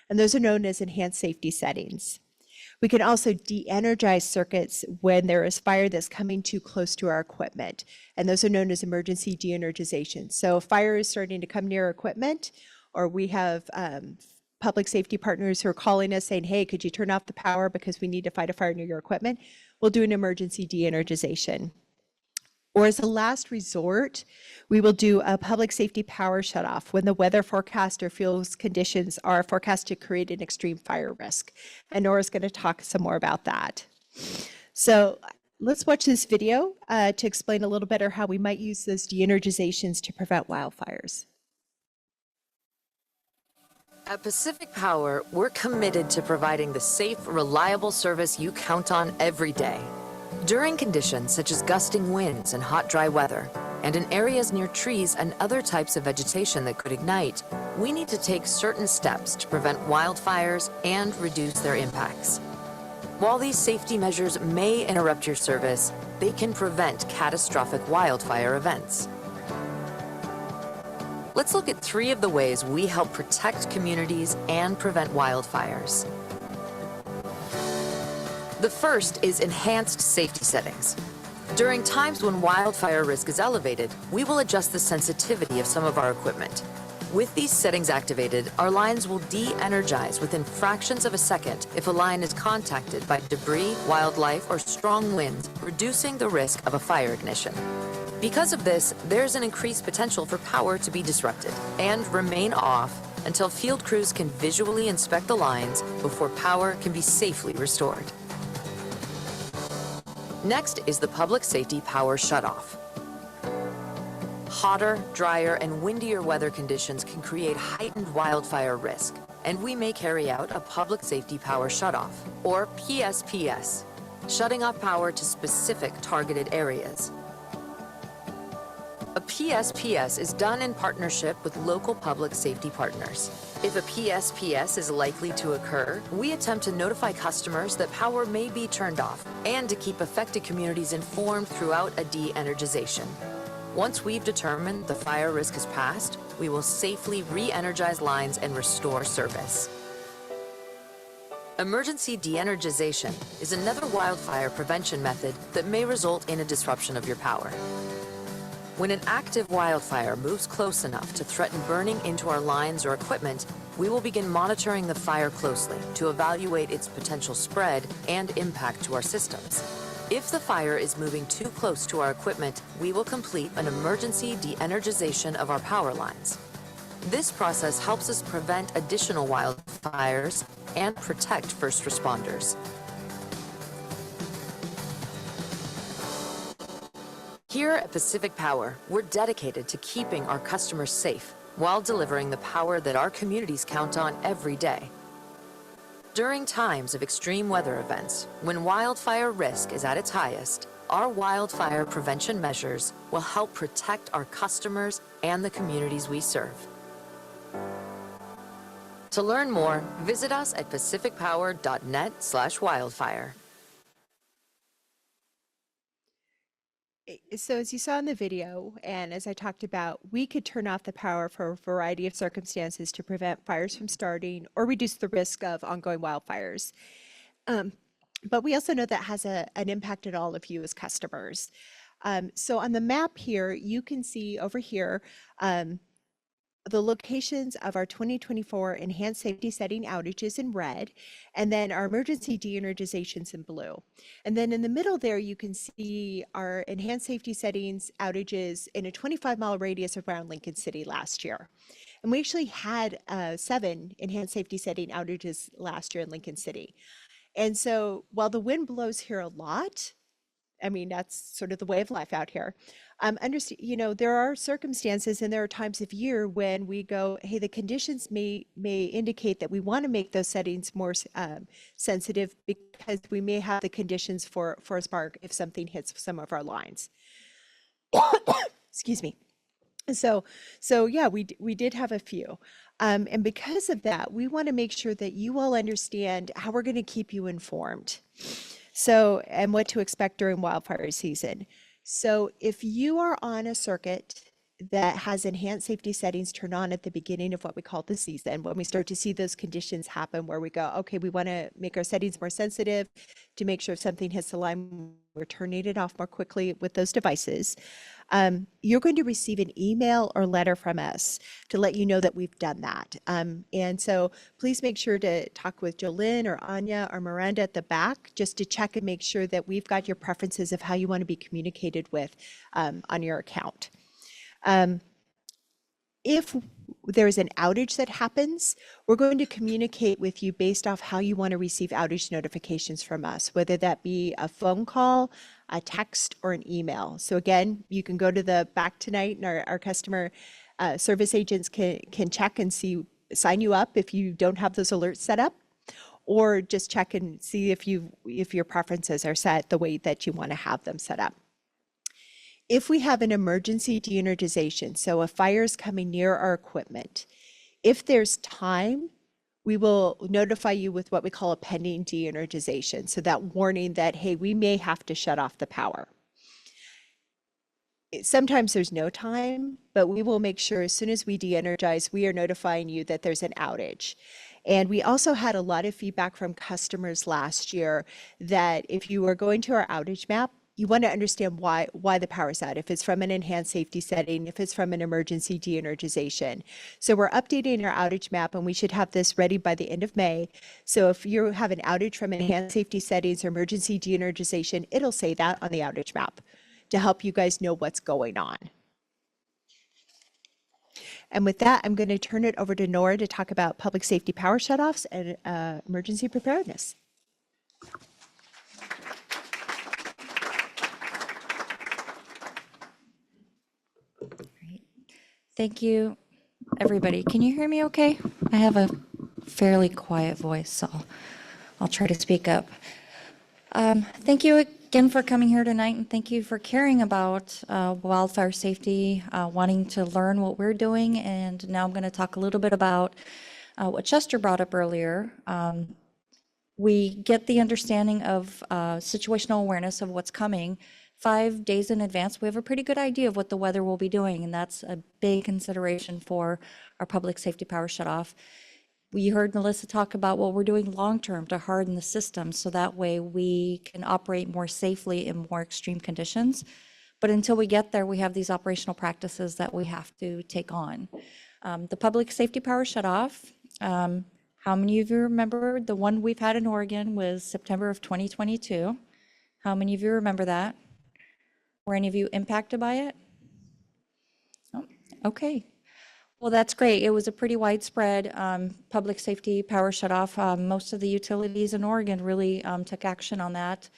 And those are known as enhanced safety settings. We can also de-energize circuits when there is fire that's coming too close to our equipment, and those are known as emergency de-energization. So if fire is starting to come near our equipment, or we have public safety partners who are calling us saying, hey, could you turn off the power because we need to fight a fire near your equipment, we'll do an emergency de-energization. Or as a last resort, we will do a public safety power shutoff when the weather forecast or fuels conditions are forecast to create an extreme fire risk. And Nora's going to talk some more about that. So let's watch this video to explain a little better how we might use those de-energizations to prevent wildfires. At Pacific Power, we're committed to providing the safe, reliable service you count on every day. During conditions such as gusting winds and hot, dry weather, and in areas near trees and other types of vegetation that could ignite, we need to take certain steps to prevent wildfires and reduce their impacts. While these safety measures may interrupt your service, they can prevent catastrophic wildfire events. Let's look at 3 of the ways we help protect communities and prevent wildfires. The first is enhanced safety settings. During times when wildfire risk is elevated, we will adjust the sensitivity of some of our equipment. With these settings activated, our lines will de-energize within fractions of a second if a line is contacted by debris, wildlife, or strong winds, reducing the risk of a fire ignition. Because of this, there's an increased potential for power to be disrupted and remain off until field crews can visually inspect the lines before power can be safely restored. Next is the public safety power shutoff. Hotter, drier, and windier weather conditions can create heightened wildfire risk, and we may carry out a public safety power shutoff, or PSPS, shutting off power to specific targeted areas. A PSPS is done in partnership with local public safety partners. If a PSPS is likely to occur, we attempt to notify customers that power may be turned off and to keep affected communities informed throughout a de-energization. Once we've determined the fire risk is past, we will safely re-energize lines and restore service. Emergency de-energization is another wildfire prevention method that may result in a disruption of your power. When an active wildfire moves close enough to threaten burning into our lines or equipment, we will begin monitoring the fire closely to evaluate its potential spread and impact to our systems. If the fire is moving too close to our equipment, we will complete an emergency de-energization of our power lines. This process helps us prevent additional wildfires and protect first responders. Here at Pacific Power, we're dedicated to keeping our customers safe while delivering the power that our communities count on every day. During times of extreme weather events, when wildfire risk is at its highest, our wildfire prevention measures will help protect our customers and the communities we serve. To learn more, visit us at pacificpower.net/wildfire. So as you saw in the video, and as I talked about, we could turn off the power for a variety of circumstances to prevent fires from starting or reduce the risk of ongoing wildfires. But we also know that has an impact on all of you as customers. So on the map here, you can see over here, the locations of our 2024 enhanced safety setting outages in red, and then our emergency de-energizations in blue. And then in the middle there, you can see our enhanced safety settings outages in a 25-mile radius around Lincoln City last year. And we actually had 7 enhanced safety setting outages last year in Lincoln City. And so while the wind blows here a lot, I mean, that's sort of the way of life out here. Understand, there are circumstances and there are times of year when we go, hey, the conditions may indicate that we want to make those settings more sensitive because we may have the conditions for a spark if something hits some of our lines. Excuse me. So yeah, we did have a few. And because of that, we want to make sure that you all understand how we're going to keep you informed. So, and what to expect during wildfire season. So if you are on a circuit that has enhanced safety settings turned on at the beginning of what we call the season, when we start to see those conditions happen where we go, okay, we want to make our settings more sensitive to make sure if something hits the line, we're turning it off more quickly with those devices. You're going to receive an email or letter from us to let you know that we've done that. And so please make sure to talk with Jolynn or Anya or Miranda at the back just to check and make sure that we've got your preferences of how you want to be communicated with on your account. If there's an outage that happens, we're going to communicate with you based off how you want to receive outage notifications from us, whether that be a phone call, a text, or an email. So again, you can go to the back tonight and our customer service agents can check and sign you up if you don't have those alerts set up, or just check and see if your preferences are set the way that you want to have them set up. If we have an emergency de-energization, so a fire is coming near our equipment, if there's time, we will notify you with what we call a pending de-energization. So that warning that, hey, we may have to shut off the power. Sometimes there's no time, but we will make sure as soon as we de-energize, we are notifying you that there's an outage. And we also had a lot of feedback from customers last year that if you are going to our outage map, you want to understand why the power's out, if it's from an enhanced safety setting, if it's from an emergency de-energization. So we're updating our outage map, and we should have this ready by the end of May. So if you have an outage from enhanced safety settings or emergency de-energization, it'll say that on the outage map to help you guys know what's going on. And with that, I'm going to turn it over to Nora to talk about public safety power shutoffs and emergency preparedness. Thank you, everybody. Can you hear me okay? I have a fairly quiet voice, so I'll try to speak up. Thank you again for coming here tonight, and thank you for caring about wildfire safety, wanting to learn what we're doing. And now I'm going to talk a little bit about what Chester brought up earlier. We get the understanding of situational awareness of what's coming 5 days in advance. We have a pretty good idea of what the weather will be doing, and that's a big consideration for our public safety power shutoff. We heard Melissa talk about what we're doing long-term to harden the system so that way we can operate more safely in more extreme conditions. But until we get there, we have these operational practices that we have to take on. The public safety power shutoff, how many of you remember the one we've had in Oregon was September of 2022? How many of you remember that? Were any of you impacted by it? Oh, okay. Well, that's great. It was a pretty widespread public safety power shutoff. Most of the utilities in Oregon really took action on that.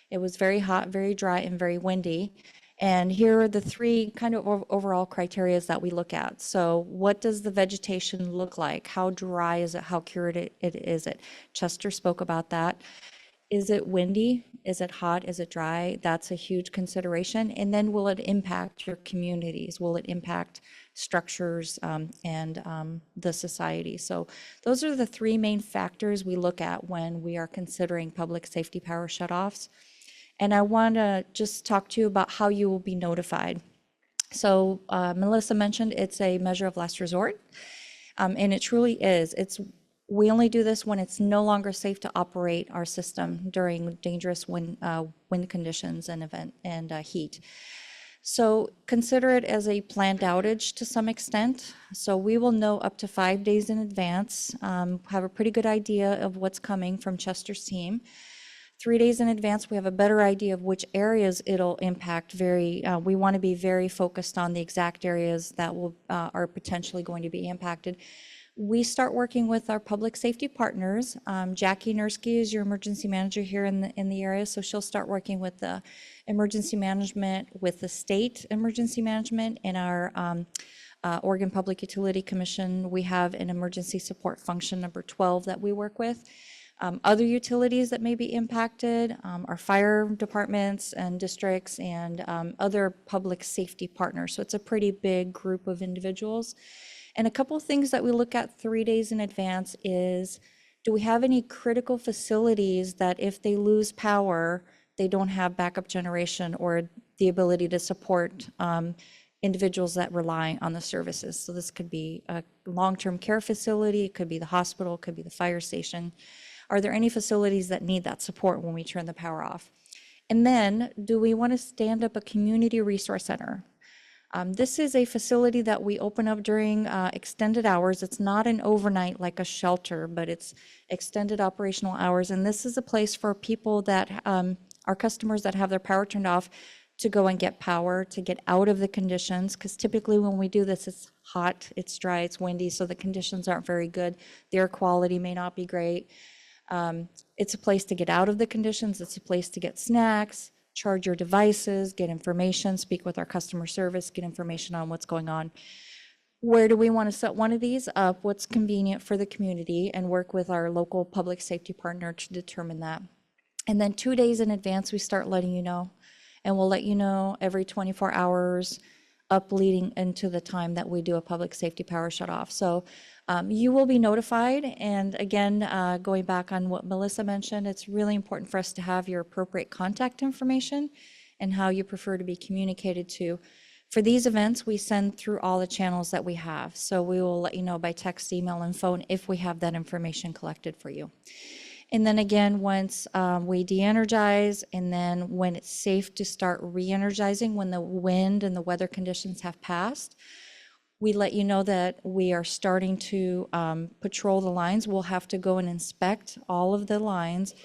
It was very hot, very dry, and very windy. And here are the 3 kind of overall criteria that we look at. So what does the vegetation look like? How dry is it? How cured is it? Chester spoke about that. Is it windy? Is it hot? Is it dry? That's a huge consideration. And then will it impact your communities? Will it impact structures and the society? So those are the 3 main factors we look at when we are considering public safety power shutoffs. And I want to just talk to you about how you will be notified. So Melissa mentioned it's a measure of last resort, and it truly is. We only do this when it's no longer safe to operate our system during dangerous wind conditions and heat. So consider it as a planned outage to some extent. So we will know up to 5 days in advance, have a pretty good idea of what's coming from Chester's team. 3 days in advance, we have a better idea of which areas it'll impact. We want to be very focused on the exact areas that are potentially going to be impacted. We start working with our public safety partners. Jackie Nursky is your emergency manager here in the area, so she'll start working with the emergency management, with the state emergency management, and our Oregon Public Utility Commission. We have an emergency support function number 12 that we work with. Other utilities that may be impacted are fire departments and districts and other public safety partners. So it's a pretty big group of individuals. And a couple of things that we look at 3 days in advance is, do we have any critical facilities that if they lose power, they don't have backup generation or the ability to support individuals that rely on the services? So this could be a long-term care facility, it could be the hospital, it could be the fire station. Are there any facilities that need that support when we turn the power off? And then, do we want to stand up a community resource center? This is a facility that we open up during extended hours. It's not an overnight like a shelter, but it's extended operational hours. And this is a place for people that our customers that have their power turned off to go and get power, to get out of the conditions. Because typically when we do this, it's hot, it's dry, it's windy, so the conditions aren't very good. The air quality may not be great. It's a place to get out of the conditions. It's a place to get snacks, charge your devices, get information, speak with our customer service, get information on what's going on. Where do we want to set one of these up? What's convenient for the community, and work with our local public safety partner to determine that. And then 2 days in advance, we start letting you know, and we'll let you know every 24 hours up leading into the time that we do a public safety power shut off. So you will be notified. And again, going back on what Melissa mentioned, it's really important for us to have your appropriate contact information and how you prefer to be communicated to. For these events, we send through all the channels that we have. So we will let you know by text, email, and phone if we have that information collected for you. And then again, once we de-energize, and then when it's safe to start re-energizing, when the wind and the weather conditions have passed, we let you know that we are starting to patrol the lines. We'll have to go and inspect all of the lines.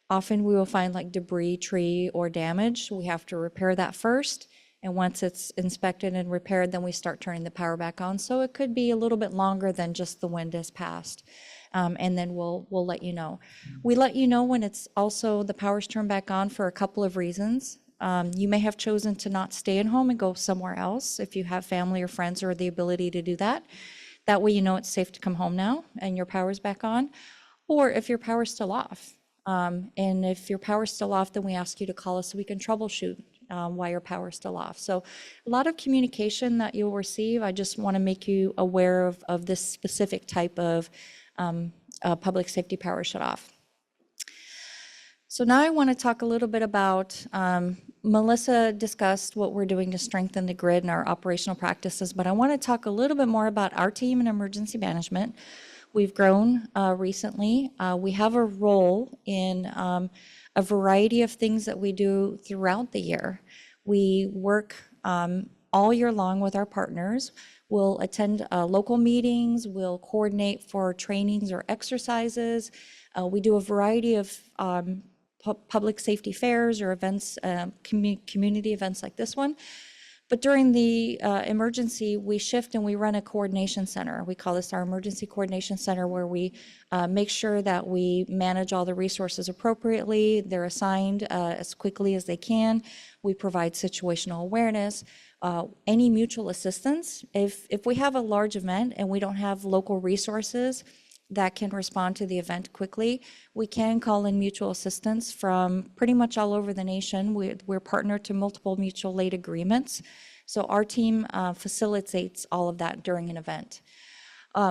Often we will find like debris, tree, or damage. We have to repair that first. And once it's inspected and repaired, then we start turning the power back on. So it could be a little bit longer than just the wind has passed. And then we'll let you know. We let you know when it's also the power's turned back on for a couple of reasons. You may have chosen to not stay at home and go somewhere else if you have family or friends or the ability to do that. That way you know it's safe to come home now and your power's back on. Or if your power's still off. And if your power's still off, then we ask you to call us so we can troubleshoot why your power's still off. So a lot of communication that you'll receive. I just want to make you aware of this specific type of public safety power shut off. So now I want to talk a little bit about, Melissa discussed what we're doing to strengthen the grid and our operational practices, but I want to talk a little bit more about our team in emergency management. We've grown recently. We have a role in a variety of things that we do throughout the year. We work all year long with our partners. We'll attend local meetings, we'll coordinate for trainings or exercises. We do a variety of public safety fairs or events, community events like this one. But during the emergency, we shift and we run a coordination center. We call this our emergency coordination center, where we make sure that we manage all the resources appropriately. They're assigned as quickly as they can. We provide situational awareness, any mutual assistance. If we have a large event and we don't have local resources that can respond to the event quickly, we can call in mutual assistance from pretty much all over the nation. We're partnered to multiple mutual aid agreements. So our team facilitates all of that during an event.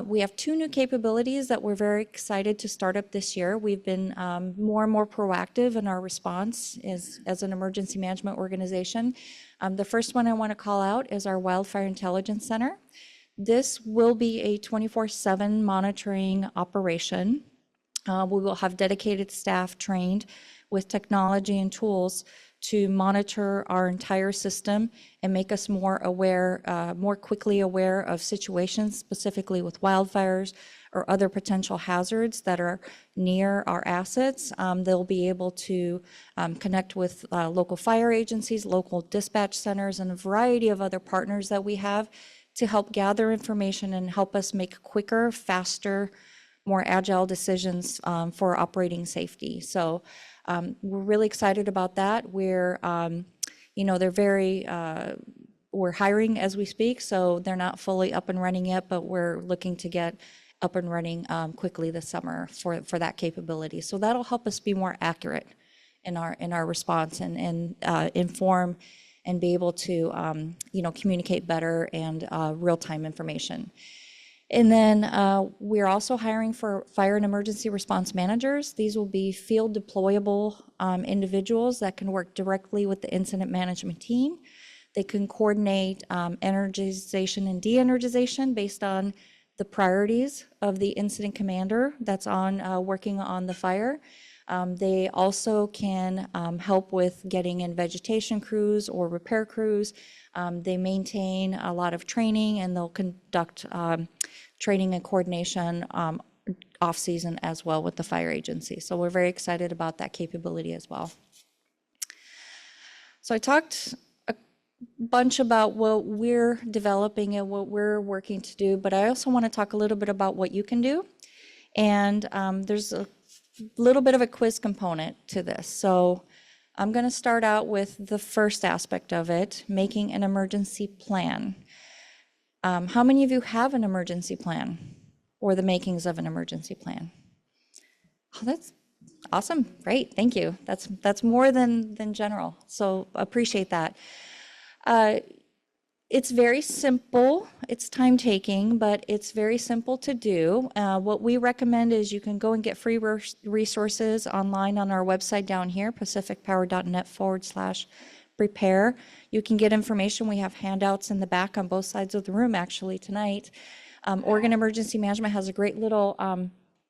We have 2 new capabilities that we're very excited to start up this year. We've been more and more proactive in our response as an emergency management organization. The first one I want to call out is our Wildfire Intelligence Center. This will be a 24/7 monitoring operation. We will have dedicated staff trained with technology and tools to monitor our entire system and make us more aware, more quickly aware of situations, specifically with wildfires or other potential hazards that are near our assets. They'll be able to connect with local fire agencies, local dispatch centers, and a variety of other partners that we have to help gather information and help us make quicker, faster, more agile decisions for operating safety. So we're really excited about that. We're, they're very, we're hiring as we speak, so they're not fully up and running yet, but we're looking to get up and running quickly this summer for that capability. So that'll help us be more accurate in our response and inform and be able to, communicate better and real-time information. And then we're also hiring for fire and emergency response managers. These will be field deployable individuals that can work directly with the incident management team. They can coordinate energization and de-energization based on the priorities of the incident commander that's on working on the fire. They also can help with getting in vegetation crews or repair crews. They maintain a lot of training, and they'll conduct training and coordination off-season as well with the fire agency. So we're very excited about that capability as well. So I talked a bunch about what we're developing and what we're working to do, but I also want to talk a little bit about what you can do. And there's a little bit of a quiz component to this. So I'm going to start out with the first aspect of it, making an emergency plan. How many of you have an emergency plan or the makings of an emergency plan? Oh, that's awesome. Great. Thank you. That's more than general. So appreciate that. It's very simple. It's time taking, but it's very simple to do. What we recommend is you can go and get free resources online on our website down here, pacificpower.net/prepare. You can get information. We have handouts in the back on both sides of the room actually tonight. Oregon Emergency Management has a great little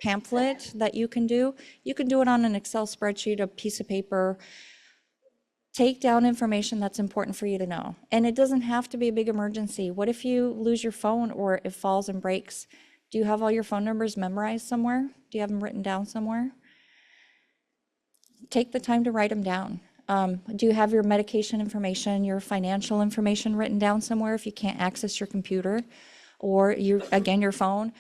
pamphlet that you can do. You can do it on an Excel spreadsheet, a piece of paper. Take down information that's important for you to know. And it doesn't have to be a big emergency. What if you lose your phone or it falls and breaks? Do you have all your phone numbers memorized somewhere? Do you have them written down somewhere? Take the time to write them down. Do you have your medication information, your financial information written down somewhere if you can't access your computer or your phone?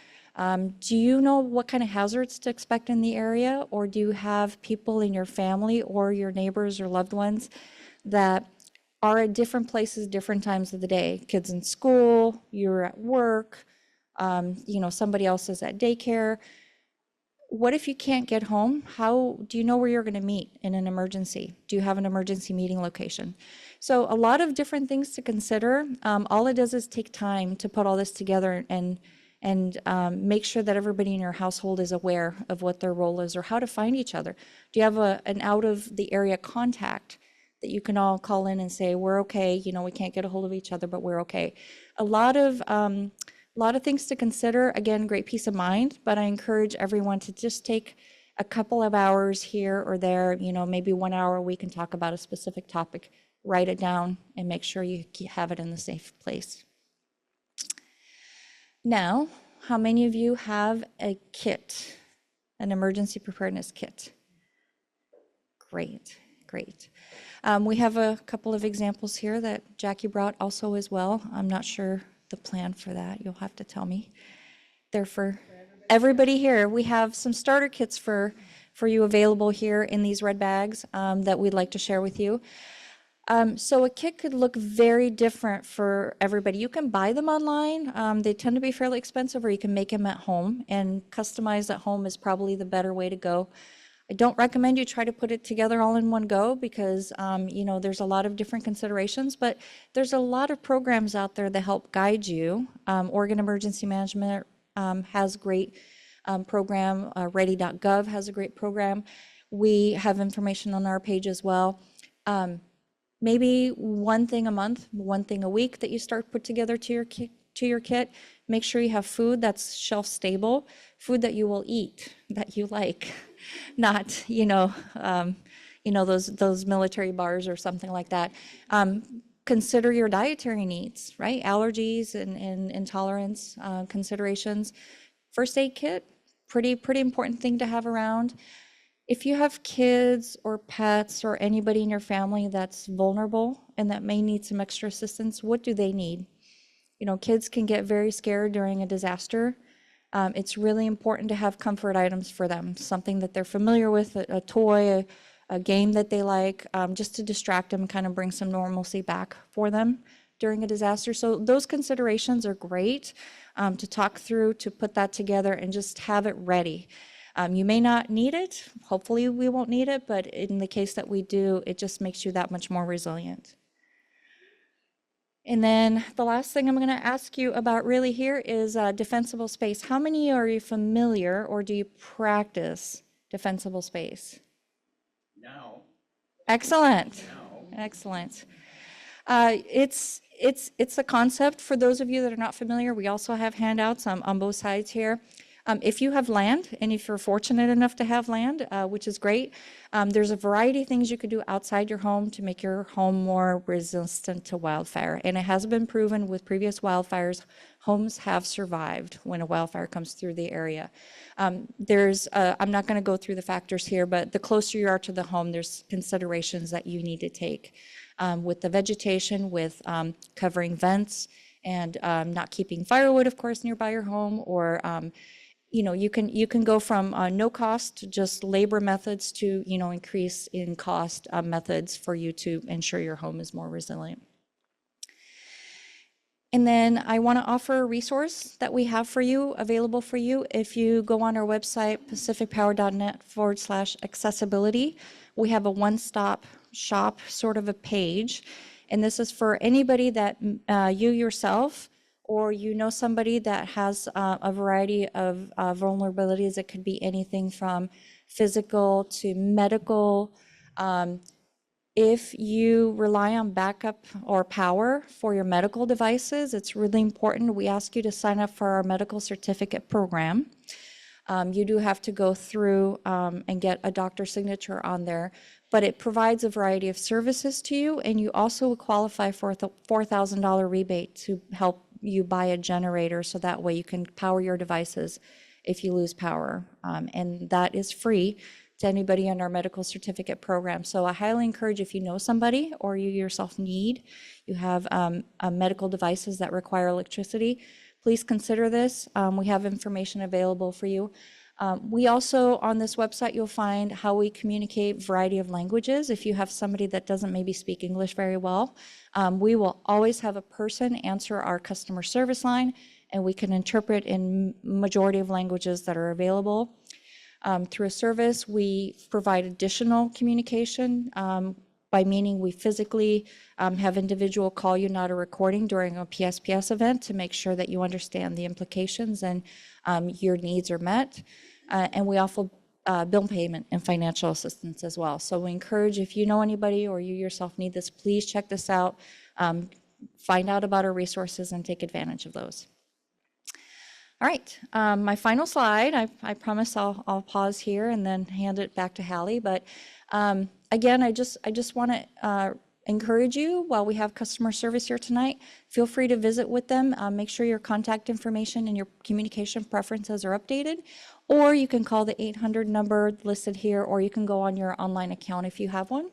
Do you know what kind of hazards to expect in the area, or do you have people in your family or your neighbors or loved ones that are at different places, different times of the day? Kids in school, you're at work, somebody else is at daycare. What if you can't get home? How do you know where you're going to meet in an emergency? Do you have an emergency meeting location? So a lot of different things to consider. All it does is take time to put all this together and make sure that everybody in your household is aware of what their role is or how to find each other. Do you have an out of the area contact that you can all call in and say, we're okay, we can't get a hold of each other, but we're okay. A lot of things to consider. Again, great peace of mind, but I encourage everyone to just take a couple of hours here or there, maybe 1 hour a week and talk about a specific topic, write it down and make sure you have it in the safe place. Now, how many of you have a kit, an emergency preparedness kit? Great. We have a couple of examples here that Jackie brought also as well. I'm not sure the plan for that. You'll have to tell me. They're for everybody here. We have some starter kits for you available here in these red bags that we'd like to share with you. So a kit could look very different for everybody. You can buy them online. They tend to be fairly expensive, or you can make them at home, and customize at home is probably the better way to go. I don't recommend you try to put it together all in one go because, there's a lot of different considerations, but there's a lot of programs out there that help guide you. Oregon Emergency Management has a great program. Ready.gov has a great program. We have information on our page as well. Maybe one thing a month, one thing a week that you start put together to your kit. Make sure you have food that's shelf stable, food that you will eat, that you like, not those military bars or something like that. Consider your dietary needs, right? Allergies and intolerance considerations. First aid kit, pretty important thing to have around. If you have kids or pets or anybody in your family that's vulnerable and that may need some extra assistance, what do they need? Kids can get very scared during a disaster. It's really important to have comfort items for them, something that they're familiar with, a toy, a game that they like, just to distract them and kind of bring some normalcy back for them during a disaster. So those considerations are great to talk through, to put that together and just have it ready. You may not need it. Hopefully we won't need it, but in the case that we do, it just makes you that much more resilient. And then the last thing I'm going to ask you about really here is defensible space. How many are you familiar or do you practice defensible space? Now. Excellent. Excellent. It's a concept for those of you that are not familiar. We also have handouts on both sides here. If you have land, and if you're fortunate enough to have land, which is great, there's a variety of things you could do outside your home to make your home more resistant to wildfire. And it has been proven with previous wildfires, homes have survived when a wildfire comes through the area. I'm not going to go through the factors here, but the closer you are to the home, there's considerations that you need to take with the vegetation, with covering vents, and not keeping firewood, of course, nearby your home, or you can go from no cost, just labor methods, to increase in cost methods for you to ensure your home is more resilient. And then I want to offer a resource that we have for you, available for you. If you go on our website, pacificpower.net/accessibility, we have a one-stop shop sort of a page. And this is for anybody that you yourself or somebody that has a variety of vulnerabilities. It could be anything from physical to medical. If you rely on backup or power for your medical devices, it's really important. We ask you to sign up for our medical certificate program. You do have to go through and get a doctor's signature on there, but it provides a variety of services to you, and you also qualify for a $4,000 rebate to help you buy a generator, so that way you can power your devices if you lose power. And that is free to anybody in our medical certificate program. So I highly encourage, if you know somebody or you yourself you have medical devices that require electricity, please consider this. We have information available for you. We also, on this website, you'll find how we communicate variety of languages. If you have somebody that doesn't maybe speak English very well, we will always have a person answer our customer service line, and we can interpret in majority of languages that are available. Through a service, we provide additional communication, by meaning we physically have individual call you, not a recording, during a PSPS event to make sure that you understand the implications and your needs are met. And we offer bill payment and financial assistance as well. So we encourage, if you know anybody or you yourself need this, please check this out, find out about our resources and take advantage of those. All right, my final slide, I promise I'll pause here and then hand it back to Hallie. But again, I just want to encourage you, while we have customer service here tonight, feel free to visit with them. Make sure your contact information and your communication preferences are updated, or you can call the 800 number listed here, or you can go on your online account if you have one.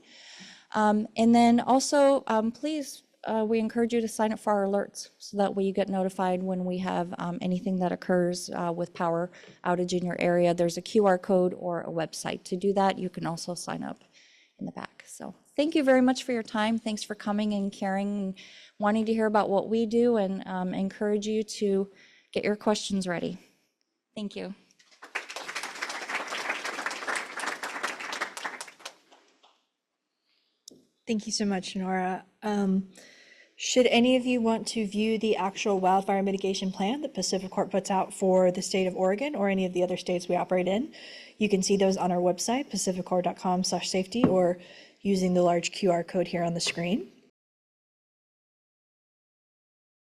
And then also, please, we encourage you to sign up for our alerts, so that way you get notified when we have anything that occurs with power outage in your area. There's a QR code or a website to do that. You can also sign up in the back. So thank you very much for your time. Thanks for coming and caring and wanting to hear about what we do, and encourage you to get your questions ready. Thank you. Thank you so much, Nora. Should any of you want to view the actual wildfire mitigation plan that PacifiCorp puts out for the state of Oregon or any of the other states we operate in, you can see those on our website, pacificorp.com/safety, or using the large QR code here on the screen.